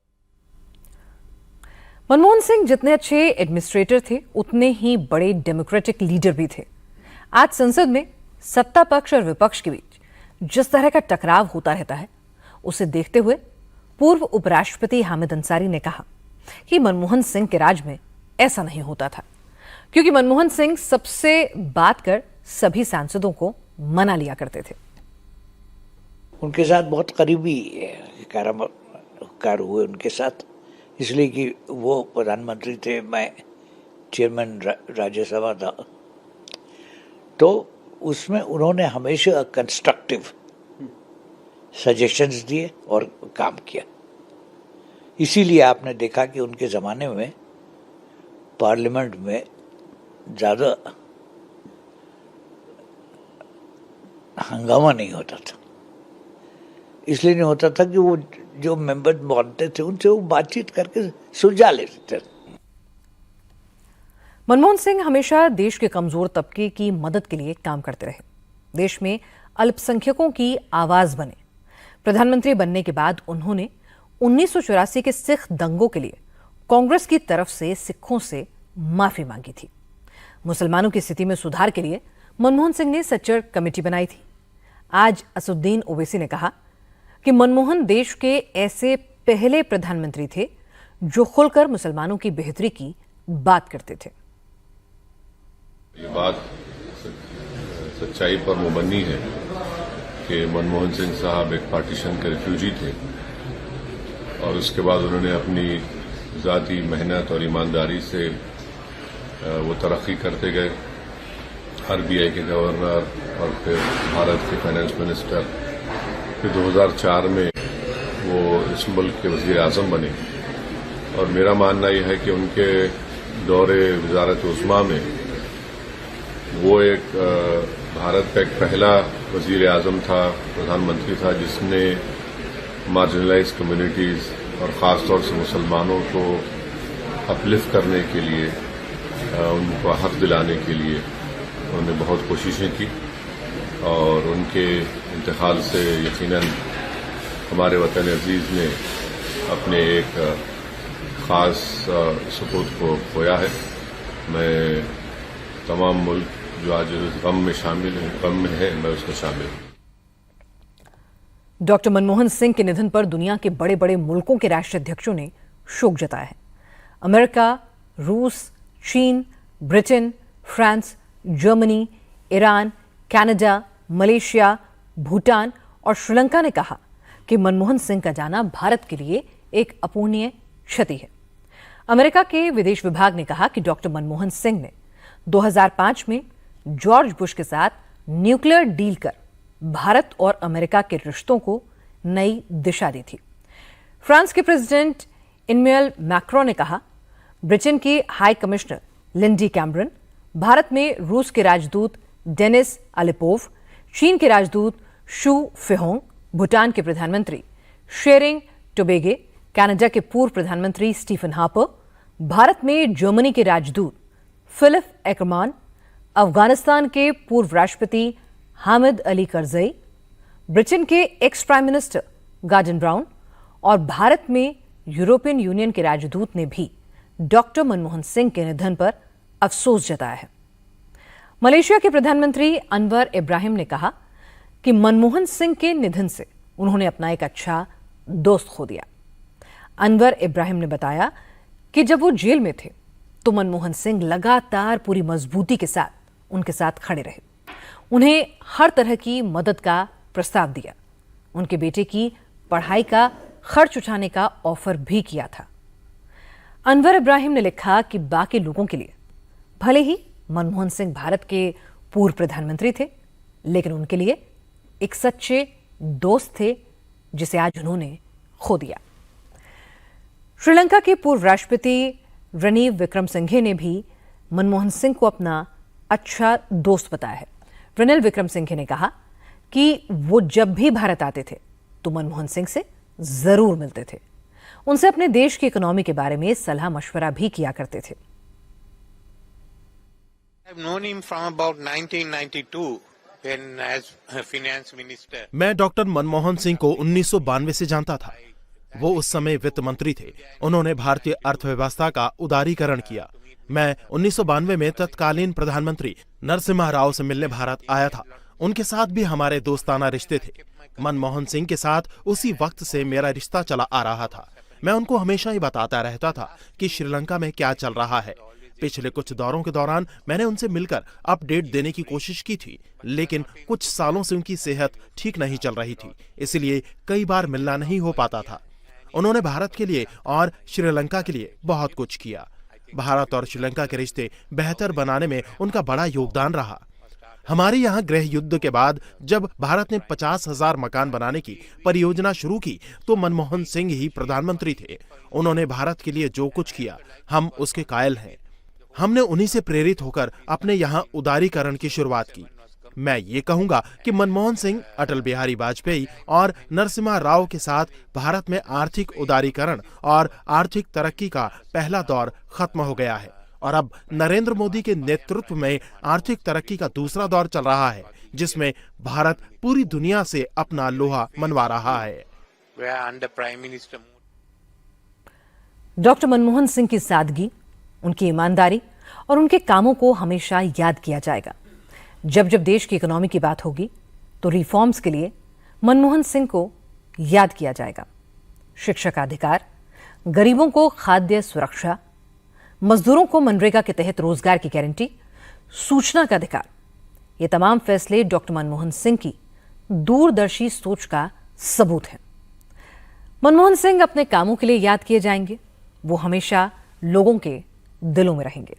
मनमोहन सिंह जितने अच्छे एडमिनिस्ट्रेटर थे उतने ही बड़े डेमोक्रेटिक लीडर भी थे। आज संसद में सत्ता पक्ष और विपक्ष के बीच जिस तरह का टकराव होता रहता है, उसे देखते हुए पूर्व उपराष्ट्रपति हामिद अंसारी ने कहा कि मनमोहन सिंह के राज में ऐसा नहीं होता था, क्योंकि मनमोहन सिंह सबसे बात कर सभी सांसदों को मना लिया करते थे। उनके साथ बहुत करीबी कारोबार हुए उनके साथ, इसलिए कि वो प्रधानमंत्री थे, मैं चेयरमैन राज्यसभा था, तो उसमें उन्होंने हमेशा कंस्ट्रक्टिव सजेशंस दिए और काम किया। इसीलिए आपने देखा कि उनके ज़माने में पार्लियामेंट में ज़्यादा हंगामा नहीं होता था। इसलिए नहीं होता था कि वो जो मेंबर बनते थे उनसे वो बातचीत करके सुलझा लेते थे। मनमोहन सिंह हमेशा देश के कमजोर तबके की मदद के लिए काम करते रहे, देश में अल्पसंख्यकों की आवाज बने। प्रधानमंत्री बनने के बाद उन्होंने 1984 के सिख दंगों के लिए कांग्रेस की तरफ से सिखों से माफी मांगी थी। मुसलमानों की स्थिति में सुधार के लिए मनमोहन सिंह ने सच्चर कमेटी बनाई थी। आज असदुद्दीन ओवैसी ने कहा कि मनमोहन देश के ऐसे पहले प्रधानमंत्री थे जो खुलकर मुसलमानों की बेहतरी की बात करते थे। ये बात सच्चाई पर मुबन्नी है कि मनमोहन सिंह साहब एक पार्टीशन के रिफ्यूजी थे और उसके बाद उन्होंने अपनी ज़ाती मेहनत और ईमानदारी से वो तरक्की करते गए। आरबीआई के गवर्नर और फिर भारत के फाइनेंस मिनिस्टर, फिर 2004 में वो इस मुल्क के वज़ीर आज़म बने। और मेरा मानना यह है कि उनके दौरे वज़ारत उज़्मा में वो एक भारत का एक पहला वज़ीर आज़म था, प्रधानमंत्री था, जिसने मार्जिनलाइज्ड कम्युनिटीज़ और ख़ास तौर से मुसलमानों को अपलिफ्ट करने के लिए, उनको हक दिलाने के लिए उन्होंने बहुत कोशिशें की। और उनके इंतकाल से यकीनन हमारे वतन अजीज़ ने अपने एक ख़ास सपूत को खोया है। मैं तमाम मुल्क जो आज गम में शामिल हैं, गम में है, मैं उसमें शामिल हूँ। डॉक्टर मनमोहन सिंह के निधन पर दुनिया के बड़े बड़े मुल्कों के राष्ट्राध्यक्षों ने शोक जताया है। अमेरिका, रूस, चीन, Britain, France, Germany, Iran, Canada, Malaysia, Bhutan और श्रीलंका ने कहा कि मनमोहन सिंह का जाना भारत के लिए एक अपूर्णीय क्षति है। अमेरिका के विदेश विभाग ने कहा कि डॉक्टर मनमोहन सिंह ने 2005 में जॉर्ज बुश के साथ न्यूक्लियर डील कर भारत और अमेरिका के रिश्तों को नई दिशा दी थी। फ्रांस के प्रेसिडेंट इमैनुअल मैक्रों ने कहा, ब्रिटेन की high commissioner Lindy Cameron, Bharat में रूस के राजदूत डेनिस अलिपोव, चीन के राजदूत शू फिहोंग, भूटान के प्रधानमंत्री शेरिंग टोबेगे, कनाडा के पूर्व प्रधानमंत्री स्टीफन हार्पर, भारत में जर्मनी के राजदूत फिलिप एकरमान, अफगानिस्तान के पूर्व राष्ट्रपति हामिद अली करजई, ब्रिटेन के ex prime minister Gordon Brown और भारत में यूरोपियन यूनियन के राजदूत ने भी डॉक्टर मनमोहन सिंह के निधन पर अफसोस जताया है। मलेशिया के प्रधानमंत्री अनवर इब्राहिम ने कहा कि मनमोहन सिंह के निधन से उन्होंने अपना एक अच्छा दोस्त खो दिया। अनवर इब्राहिम ने बताया कि जब वो जेल में थे तो मनमोहन सिंह लगातार पूरी मजबूती के साथ उनके साथ खड़े रहे, उन्हें हर तरह की मदद का प्रस्ताव दिया, उनके बेटे की पढ़ाई का खर्च उठाने का ऑफर भी किया था। अनवर इब्राहिम ने लिखा कि बाकी लोगों के लिए भले ही मनमोहन सिंह भारत के पूर्व प्रधानमंत्री थे, लेकिन उनके लिए एक सच्चे दोस्त थे जिसे आज उन्होंने खो दिया। श्रीलंका के पूर्व राष्ट्रपति रणीव विक्रमसिंघे ने भी मनमोहन सिंह को अपना अच्छा दोस्त बताया है। रणीव विक्रमसिंघे ने कहा कि वो जब भी भारत आते थे तो मनमोहन सिंह से जरूर मिलते थे, उनसे अपने देश की इकोनॉमी के बारे में सलाह मशवरा भी किया करते थे। I've known him from about 1992 when as finance minister. मैं डॉक्टर मनमोहन सिंह को 1992 से जानता था। वो उस समय वित्त मंत्री थे। उन्होंने भारतीय अर्थव्यवस्था का उदारीकरण किया। मैं 1992 में तत्कालीन प्रधानमंत्री नरसिम्हा राव से मिलने भारत आया था। उनके साथ भी हमारे दोस्ताना रिश्ते थे। मनमोहन सिंह के साथ उसी वक्त से मेरा रिश्ता चला आ रहा था। मैं उनको हमेशा ही बताता रहता था कि श्रीलंका में क्या चल रहा है। पिछले कुछ दौरों के दौरान मैंने उनसे मिलकर अपडेट देने की कोशिश की थी, लेकिन कुछ सालों से उनकी सेहत ठीक नहीं चल रही थी, इसलिए कई बार मिलना नहीं हो पाता था। उन्होंने भारत के लिए और श्रीलंका के लिए बहुत कुछ किया। भारत और श्रीलंका के रिश्ते बेहतर बनाने में उनका बड़ा योगदान रहा। हमारे यहाँ गृह युद्ध के बाद जब भारत ने 50,000 मकान बनाने की परियोजना शुरू की तो मनमोहन सिंह ही प्रधानमंत्री थे। उन्होंने भारत के लिए जो कुछ किया हम उसके कायल हैं। हमने उन्हीं से प्रेरित होकर अपने यहाँ उदारीकरण की शुरुआत की। मैं ये कहूंगा कि मनमोहन सिंह, अटल बिहारी वाजपेयी और नरसिम्हा राव के साथ भारत में आर्थिक उदारीकरण और आर्थिक तरक्की का पहला दौर खत्म हो गया है और अब नरेंद्र मोदी के नेतृत्व में आर्थिक तरक्की का दूसरा दौर चल रहा है, जिसमें भारत पूरी दुनिया से अपना लोहा मनवा रहा है। डॉक्टर मनमोहन सिंह की सादगी, उनकी ईमानदारी और उनके कामों को हमेशा याद किया जाएगा। जब जब देश की इकोनॉमी की बात होगी तो रिफॉर्म्स के लिए मनमोहन सिंह को याद किया जाएगा। शिक्षा का अधिकार, गरीबों को खाद्य सुरक्षा, मजदूरों को मनरेगा के तहत रोजगार की गारंटी, सूचना का अधिकार, ये तमाम फैसले डॉक्टर मनमोहन सिंह की दूरदर्शी सोच का सबूत है। मनमोहन सिंह अपने कामों के लिए याद किए जाएंगे। वो हमेशा लोगों के दिलों में रहेंगे।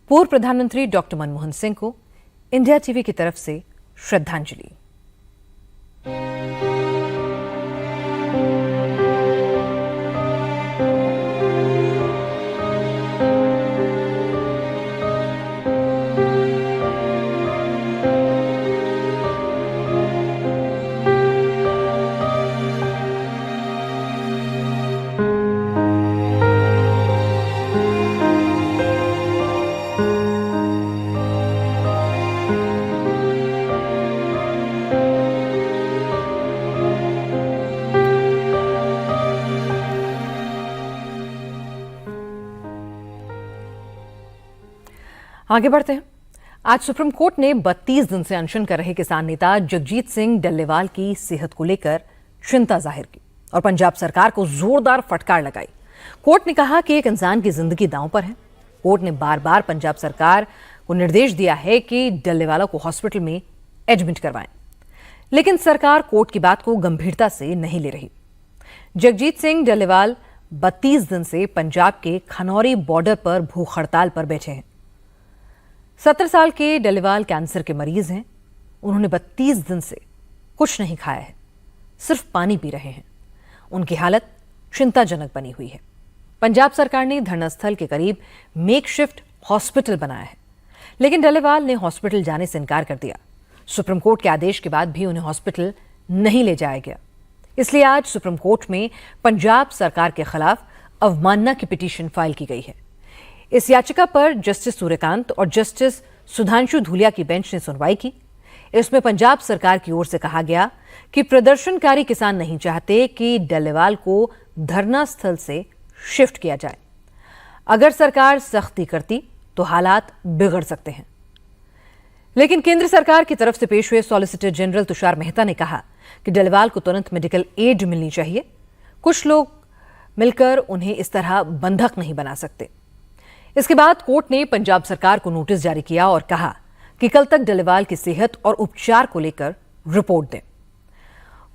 पूर्व प्रधानमंत्री डॉक्टर मनमोहन सिंह को इंडिया टीवी की तरफ से श्रद्धांजलि। आगे बढ़ते हैं। आज सुप्रीम कोर्ट ने 32 दिन से अनशन कर रहे किसान नेता जगजीत सिंह डल्लेवाल की सेहत को लेकर चिंता जाहिर की और पंजाब सरकार को जोरदार फटकार लगाई। कोर्ट ने कहा कि एक इंसान की जिंदगी दांव पर है। कोर्ट ने बार बार पंजाब सरकार को निर्देश दिया है कि डल्लेवाला को हॉस्पिटल में एडमिट करवाएं, लेकिन सरकार कोर्ट की बात को गंभीरता से नहीं ले रही। जगजीत सिंह डल्लेवाल 32 दिन से पंजाब के खनौरी बॉर्डर पर भूख हड़ताल पर बैठे हैं। 70 साल के डल्लेवाल कैंसर के मरीज हैं। उन्होंने 32 दिन से कुछ नहीं खाया है, सिर्फ पानी पी रहे हैं। उनकी हालत चिंताजनक बनी हुई है। पंजाब सरकार ने धरना स्थल के करीब मेकशिफ्ट हॉस्पिटल बनाया है, लेकिन डल्लेवाल ने हॉस्पिटल जाने से इनकार कर दिया। सुप्रीम कोर्ट के आदेश के बाद भी उन्हें हॉस्पिटल नहीं ले जाया गया। इसलिए आज सुप्रीम कोर्ट में पंजाब सरकार के खिलाफ अवमानना की पिटीशन फाइल की गई है। इस याचिका पर जस्टिस सूर्यकांत और जस्टिस सुधांशु धूलिया की बेंच ने सुनवाई की। इसमें पंजाब सरकार की ओर से कहा गया कि प्रदर्शनकारी किसान नहीं चाहते कि डल्लेवाल को धरना स्थल से शिफ्ट किया जाए। अगर सरकार सख्ती करती तो हालात बिगड़ सकते हैं। लेकिन केंद्र सरकार की तरफ से पेश हुए सॉलिसिटर जनरल तुषार मेहता ने कहा कि डल्लेवाल को तुरंत मेडिकल एड मिलनी चाहिए। कुछ लोग मिलकर उन्हें इस तरह बंधक नहीं बना सकते। इसके बाद कोर्ट ने पंजाब सरकार को नोटिस जारी किया और कहा कि कल तक डल्लेवाल की सेहत और उपचार को लेकर रिपोर्ट दें।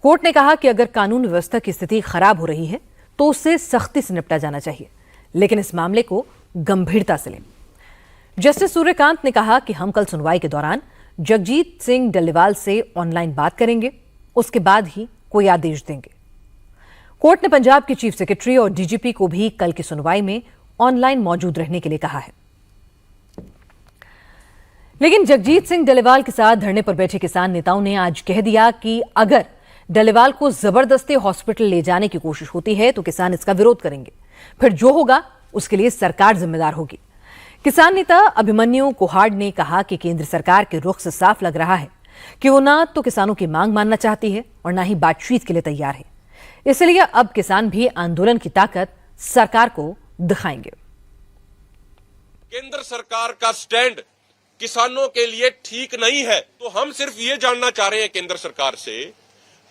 कोर्ट ने कहा कि अगर कानून व्यवस्था की स्थिति खराब हो रही है तो उससे सख्ती से निपटा जाना चाहिए, लेकिन इस मामले को गंभीरता से लें। जस्टिस सूर्यकांत ने कहा कि हम कल सुनवाई के दौरान जगजीत सिंह डल्लेवाल से ऑनलाइन बात करेंगे, उसके बाद ही कोई आदेश देंगे। कोर्ट ने पंजाब के चीफ सेक्रेटरी और डीजीपी को भी कल की सुनवाई में ऑनलाइन मौजूद रहने के लिए कहा है। लेकिन जगजीत सिंह डल्लेवाल के साथ धरने पर बैठे किसान नेताओं ने आज कह दिया कि अगर डल्लेवाल को जबरदस्ती हॉस्पिटल ले जाने की कोशिश होती है तो किसान इसका विरोध करेंगे, फिर जो होगा उसके लिए सरकार जिम्मेदार होगी। किसान नेता अभिमन्यु कुहाड़ ने कहा कि केंद्र सरकार के रुख से साफ लग रहा है कि वो ना तो किसानों की मांग मानना चाहती है और ना ही बातचीत के लिए तैयार है। इसलिए अब किसान भी आंदोलन की ताकत सरकार को दिखाएंगे। केंद्र सरकार का स्टैंड किसानों के लिए ठीक नहीं है, तो हम सिर्फ ये जानना चाह रहे हैं केंद्र सरकार से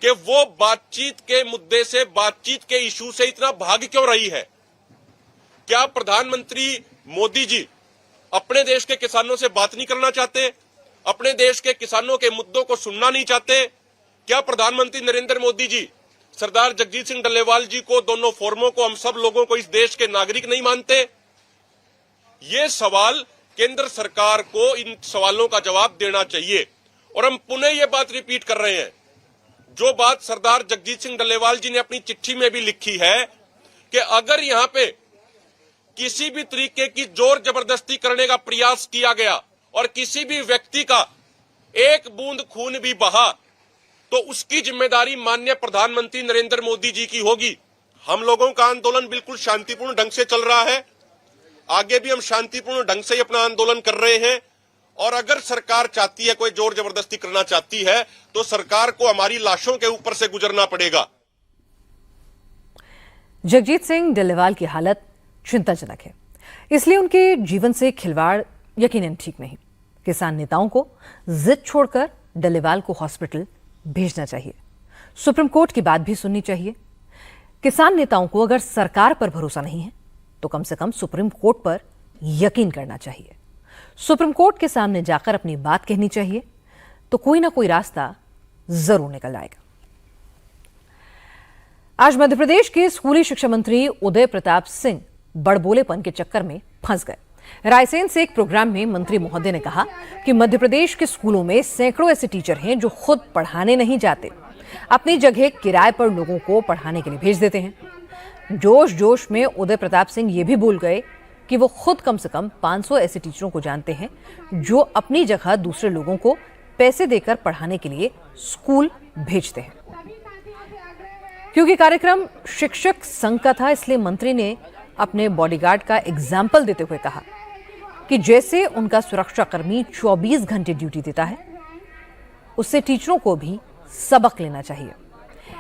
कि वो बातचीत के मुद्दे से, बातचीत के इशू से इतना भाग क्यों रही है। क्या प्रधानमंत्री मोदी जी अपने देश के किसानों से बात नहीं करना चाहते? अपने देश के किसानों के मुद्दों को सुनना नहीं चाहते? क्या प्रधानमंत्री नरेंद्र मोदी जी सरदार जगजीत सिंह डल्लेवाल जी को, दोनों फोरमों को, हम सब लोगों को इस देश के नागरिक नहीं मानते? ये सवाल केंद्र सरकार को, इन सवालों का जवाब देना चाहिए। और हम पुनः ये बात रिपीट कर रहे हैं, जो बात सरदार जगजीत सिंह डल्लेवाल जी ने अपनी चिट्ठी में भी लिखी है कि अगर यहां पे किसी भी तरीके की जोर जबरदस्ती करने का प्रयास किया गया और किसी भी व्यक्ति का एक बूंद खून भी बहा तो उसकी जिम्मेदारी माननीय प्रधानमंत्री नरेंद्र मोदी जी की होगी। हम लोगों का आंदोलन बिल्कुल शांतिपूर्ण ढंग से चल रहा है, आगे भी हम शांतिपूर्ण ढंग से अपना आंदोलन कर रहे हैं। और अगर सरकार चाहती है, कोई जोर जबरदस्ती करना चाहती है, तो सरकार को हमारी लाशों के ऊपर से गुजरना पड़ेगा। जगजीत सिंह डल्लेवाल की हालत चिंताजनक है, इसलिए उनके जीवन से खिलवाड़ यकीनन ठीक नहीं। किसान नेताओं को जिद छोड़कर डल्लेवाल को हॉस्पिटल भेजना चाहिए। सुप्रीम कोर्ट की बात भी सुननी चाहिए। किसान नेताओं को अगर सरकार पर भरोसा नहीं है तो कम से कम सुप्रीम कोर्ट पर यकीन करना चाहिए। सुप्रीम कोर्ट के सामने जाकर अपनी बात कहनी चाहिए, तो कोई ना कोई रास्ता जरूर निकल आएगा। आज मध्य प्रदेश के स्कूली शिक्षा मंत्री उदय प्रताप सिंह बड़बोलेपन के चक्कर में फंस गए। रायसेन से एक प्रोग्राम में मंत्री महोदय ने कहा कि मध्य प्रदेश के स्कूलों में सैकड़ों ऐसे टीचर हैं जो खुद पढ़ाने नहीं जाते, अपनी जगह किराए पर लोगों को पढ़ाने के लिए भेज देते हैं। जोश जोश में उदय प्रताप सिंह ये भी भूल गए कि वो खुद कम से कम 500 ऐसे टीचरों को जानते हैं जो अपनी जगह दूसरे लोगों को पैसे देकर पढ़ाने के लिए स्कूल भेजते हैं। क्योंकि कार्यक्रम शिक्षक संघ का था, इसलिए मंत्री ने अपने बॉडीगार्ड का एग्जाम्पल देते हुए कहा कि जैसे उनका सुरक्षाकर्मी 24 घंटे ड्यूटी देता है, उससे टीचरों को भी सबक लेना चाहिए।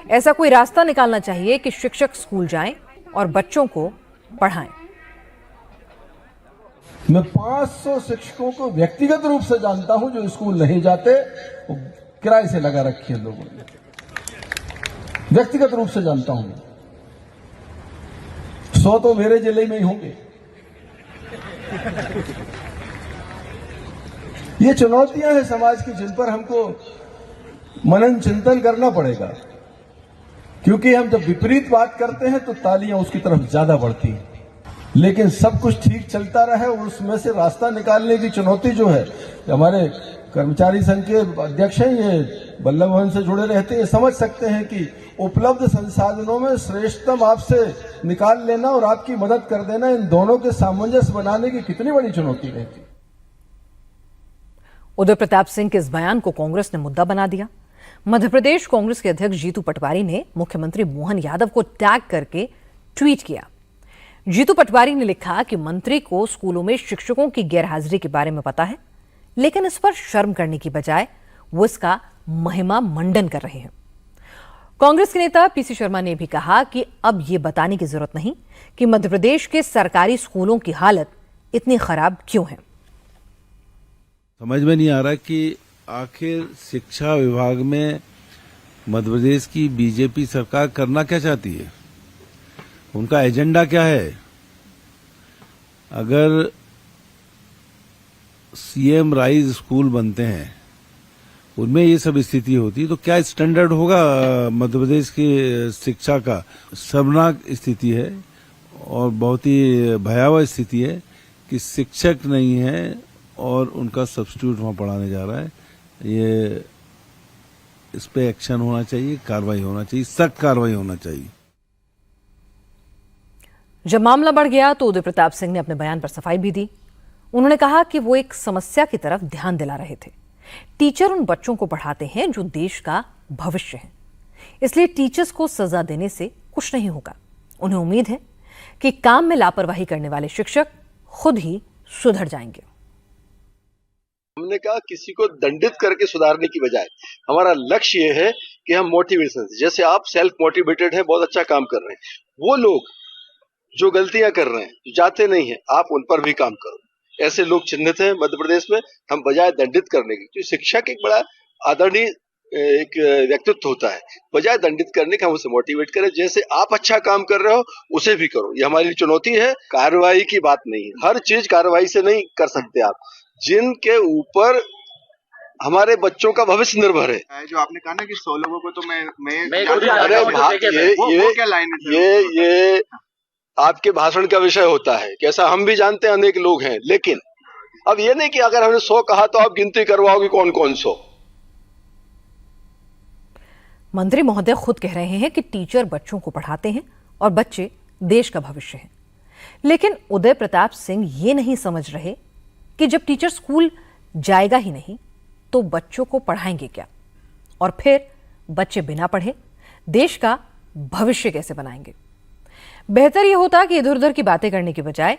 ऐसा कोई रास्ता निकालना चाहिए कि शिक्षक स्कूल जाएं और बच्चों को पढ़ाएं। मैं 500 शिक्षकों को व्यक्तिगत रूप से जानता हूं जो स्कूल नहीं जाते, वो किराए से लगा रखी है लोगों ने, व्यक्तिगत रूप से जानता हूं। 100 तो मेरे जिले में ही होंगे। ये चुनौतियां हैं समाज की, जिन पर हमको मनन चिंतन करना पड़ेगा, क्योंकि हम जब विपरीत बात करते हैं तो तालियां उसकी तरफ ज्यादा बढ़ती हैं। लेकिन सब कुछ ठीक चलता रहे और उसमें से रास्ता निकालने की चुनौती जो है, हमारे कर्मचारी संघ के अध्यक्ष हैं, ये बल्लभ भवन से जुड़े रहते हैं, ये समझ सकते हैं कि उपलब्ध संसाधनों में श्रेष्ठतम आपसे निकाल लेना और आपकी मदद कर देना, इन दोनों के सामंजस्य बनाने की कितनी बड़ी चुनौती रहती। उदय प्रताप सिंह के इस बयान को कांग्रेस ने मुद्दा बना दिया। मध्य प्रदेश कांग्रेस के अध्यक्ष जीतू पटवारी ने मुख्यमंत्री मोहन यादव को टैग करके ट्वीट किया। जीतू पटवारी ने लिखा कि मंत्री को स्कूलों में शिक्षकों की गैरहाजिरी के बारे में पता है, लेकिन इस पर शर्म करने की बजाय वो इसका महिमा मंडन कर रहे हैं। कांग्रेस के नेता पीसी शर्मा ने भी कहा कि अब ये बताने की जरूरत नहीं कि मध्य प्रदेश के सरकारी स्कूलों की हालत इतनी खराब क्यों है। समझ में नहीं आ रहा कि आखिर शिक्षा विभाग में मध्य प्रदेश की बीजेपी सरकार करना क्या चाहती है, उनका एजेंडा क्या है। अगर सीएम राइज स्कूल बनते हैं, उनमें ये सब स्थिति होती तो क्या स्टैंडर्ड होगा मध्य प्रदेश की शिक्षा का। शर्मनाक स्थिति है और बहुत ही भयावह स्थिति है कि शिक्षक नहीं है और उनका सब्स्टिट्यूट वहां पढ़ाने जा रहा है। ये इस पे एक्शन होना चाहिए, कार्रवाई होना चाहिए, सख्त कार्रवाई होना चाहिए। जब मामला बढ़ गया तो उदय प्रताप सिंह ने अपने बयान पर सफाई भी दी। उन्होंने कहा कि वो एक समस्या की तरफ ध्यान दिला रहे थे। टीचर उन बच्चों को पढ़ाते हैं जो देश का भविष्य है, इसलिए टीचर्स को सजा देने से कुछ नहीं होगा। उन्हें उम्मीद है कि काम में लापरवाही करने वाले शिक्षक खुद ही सुधर जाएंगे। हमने कहा किसी को दंडित करके सुधारने की बजाय हमारा लक्ष्य ये है कि हम मोटिवेशन, जैसे आप सेल्फ मोटिवेटेड है, बहुत अच्छा काम कर रहे हैं, वो लोग जो गलतियां कर रहे हैं, जो जाते नहीं है, आप उन पर भी काम करो। ऐसे लोग चिन्हित हैं मध्य प्रदेश में। हम बजाय दंडित करने की, तो शिक्षक एक बड़ा आदरणीय एक व्यक्तित्व होता है, बजाय दंडित करने का हम उसे मोटिवेट करें। जैसे आप अच्छा काम कर रहे हो उसे भी करो। ये हमारी चुनौती है, कार्रवाई की बात नहीं है। हर चीज कार्रवाई से नहीं कर सकते आप। जिनके ऊपर हमारे बच्चों का भविष्य निर्भर है, जो आपने कहा ना कि 100 लोगों को तो मैं क्या लाइन है, ये आपके भाषण का विषय होता है। कैसा हम भी जानते हैं अनेक लोग हैं, लेकिन अब ये नहीं कि अगर हमने 100 कहा तो आप गिनती करवाओगे कौन कौन 100। मंत्री महोदय खुद कह रहे हैं कि टीचर बच्चों को पढ़ाते हैं और बच्चे देश का भविष्य हैं। लेकिन उदय प्रताप सिंह ये नहीं समझ रहे कि जब टीचर स्कूल जाएगा ही नहीं तो बच्चों को पढ़ाएंगे क्या, और फिर बच्चे बिना पढ़े देश का भविष्य कैसे बनाएंगे। बेहतर यह होता कि इधर उधर की बातें करने के बजाय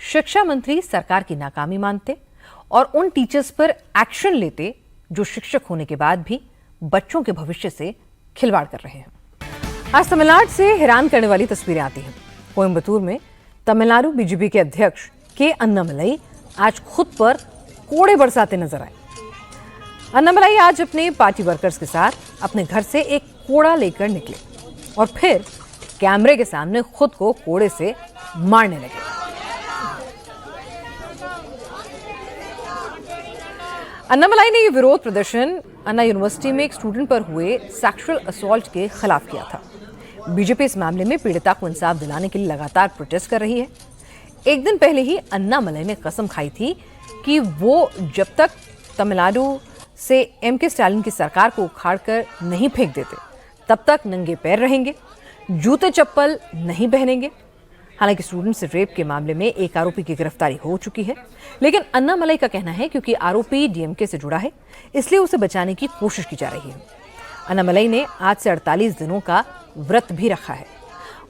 शिक्षा मंत्री सरकार की नाकामी मानते और उन टीचर्स पर एक्शन लेते जो शिक्षक होने के बाद भी बच्चों के भविष्य से खिलवाड़ कर रहे हैं। आज तमिलनाडु से हैरान करने वाली तस्वीरें आती हैं। कोयम्बतूर में तमिलनाडु बीजेपी के अध्यक्ष के अन्नामलाई आज खुद पर कोड़े बरसाते नजर आए। अन्नामलाई आज अपने पार्टी वर्कर्स के साथ अपने घर से एक कोड़ा लेकर निकले और फिर कैमरे के सामने खुद को कोड़े से मारने लगे। अन्नामलाई ने यह विरोध प्रदर्शन अन्ना यूनिवर्सिटी में एक स्टूडेंट पर हुए सेक्सुअल असॉल्ट के खिलाफ किया था। बीजेपी इस मामले में पीड़िता को इंसाफ दिलाने के लिए लगातार प्रोटेस्ट कर रही है। एक दिन पहले ही अन्नामलाई ने कसम खाई थी कि वो जब तक तमिलनाडु से एमके स्टालिन की सरकार को उखाड़कर नहीं फेंक देते तब तक नंगे पैर रहेंगे, जूते चप्पल नहीं पहनेंगे। हालांकि स्टूडेंट से रेप के मामले में एक आरोपी की गिरफ्तारी हो चुकी है, लेकिन अन्नामलाई का कहना है क्योंकि आरोपी डीएमके से जुड़ा है इसलिए उसे बचाने की कोशिश की जा रही है। अन्नामलाई ने आज से 48 दिनों का व्रत भी रखा है।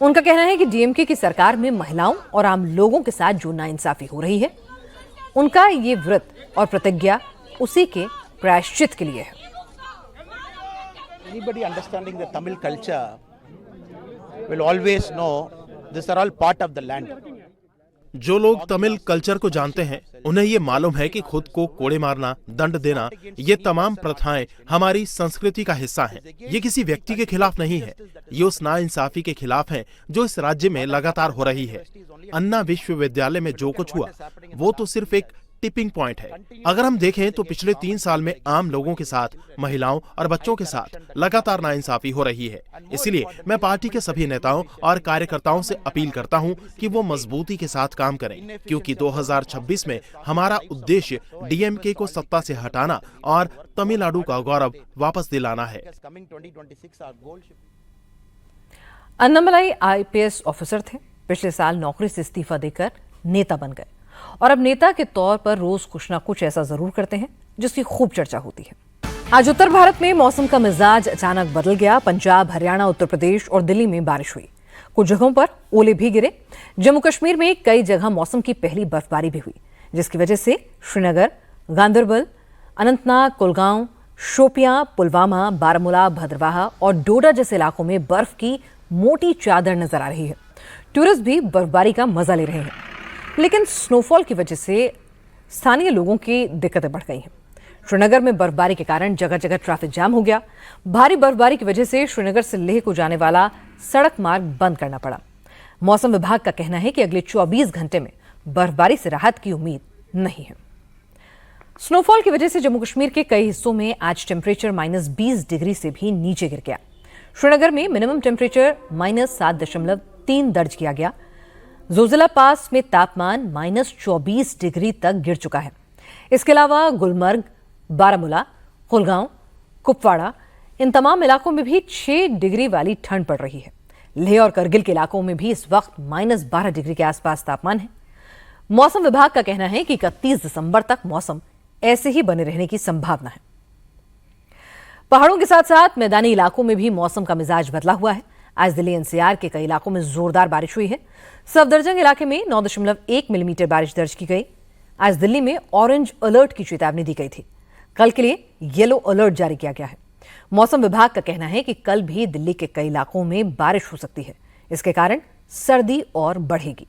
उनका कहना है कि डीएमके की सरकार में महिलाओं और आम लोगों के साथ जो नाइंसाफी हो रही है, उनका ये व्रत और प्रतिज्ञा उसी के प्रायश्चित के लिए है। Anybody understanding the Tamil culture will always know these are all part of the land. जो लोग तमिल कल्चर को जानते हैं उन्हें ये मालूम है कि खुद को कोड़े मारना, दंड देना, ये तमाम प्रथाएं हमारी संस्कृति का हिस्सा हैं। ये किसी व्यक्ति के खिलाफ नहीं है, ये उस नाइंसाफी के खिलाफ है जो इस राज्य में लगातार हो रही है। अन्ना विश्वविद्यालय में जो कुछ हुआ वो तो सिर्फ एक टिपिंग पॉइंट है। अगर हम देखें तो पिछले 3 साल में आम लोगों के साथ, महिलाओं और बच्चों के साथ लगातार नाइंसाफी हो रही है। इसलिए मैं पार्टी के सभी नेताओं और कार्यकर्ताओं से अपील करता हूं कि वो मजबूती के साथ काम करें, क्योंकि 2026 में हमारा उद्देश्य डीएमके को सत्ता से हटाना और तमिलनाडु का गौरव वापस दिलाना है। अन्नामलाई आईपीएस ऑफिसर थे। पिछले साल नौकरी से इस्तीफा देकर नेता बन गए और अब नेता के तौर पर रोज कुछ ना कुछ ऐसा जरूर करते हैं जिसकी खूब चर्चा होती है। आज उत्तर भारत में मौसम का मिजाज अचानक बदल गया। पंजाब, हरियाणा, उत्तर प्रदेश और दिल्ली में बारिश हुई। कुछ जगहों पर ओले भी गिरे। जम्मू कश्मीर में कई जगह मौसम की पहली बर्फबारी भी हुई, जिसकी वजह से श्रीनगर, गांदरबल, अनंतनाग, कुलगांव, शोपियां, पुलवामा, बारामूला, भद्रवाह और डोडा जैसे इलाकों में बर्फ की मोटी चादर नजर आ रही है। टूरिस्ट भी बर्फबारी का मजा ले रहे हैं, लेकिन स्नोफॉल की वजह से स्थानीय लोगों की दिक्कतें बढ़ गई हैं। श्रीनगर में बर्फबारी के कारण जगह जगह ट्रैफिक जाम हो गया। भारी बर्फबारी की वजह से श्रीनगर से लेह को जाने वाला सड़क मार्ग बंद करना पड़ा। मौसम विभाग का कहना है कि अगले 24 घंटे में बर्फबारी से राहत की उम्मीद नहीं है। स्नोफॉल की वजह से जम्मू कश्मीर के कई हिस्सों में आज टेम्परेचर -20 डिग्री से भी नीचे गिर गया। श्रीनगर में मिनिमम टेम्परेचर -7.3 दर्ज किया गया। जोजिला पास में तापमान -24 डिग्री तक गिर चुका है। इसके अलावा गुलमर्ग, बारामूला, कुलगांव, कुपवाड़ा, इन तमाम इलाकों में भी 6 डिग्री वाली ठंड पड़ रही है। लेह और करगिल के इलाकों में भी इस वक्त -12 डिग्री के आसपास तापमान है। मौसम विभाग का कहना है कि 31 दिसंबर तक मौसम ऐसे ही बने रहने की संभावना है। पहाड़ों के साथ साथ मैदानी इलाकों में भी मौसम का मिजाज बदला हुआ है। आज दिल्ली एनसीआर के कई इलाकों में जोरदार बारिश हुई है। सफदरजंग इलाके में 9.1 मिलीमीटर बारिश दर्ज की गई। आज दिल्ली में ऑरेंज अलर्ट की चेतावनी दी गई थी। कल के लिए येलो अलर्ट जारी किया गया है। मौसम विभाग का कहना है कि कल भी दिल्ली के कई इलाकों में बारिश हो सकती है। इसके कारण सर्दी और बढ़ेगी।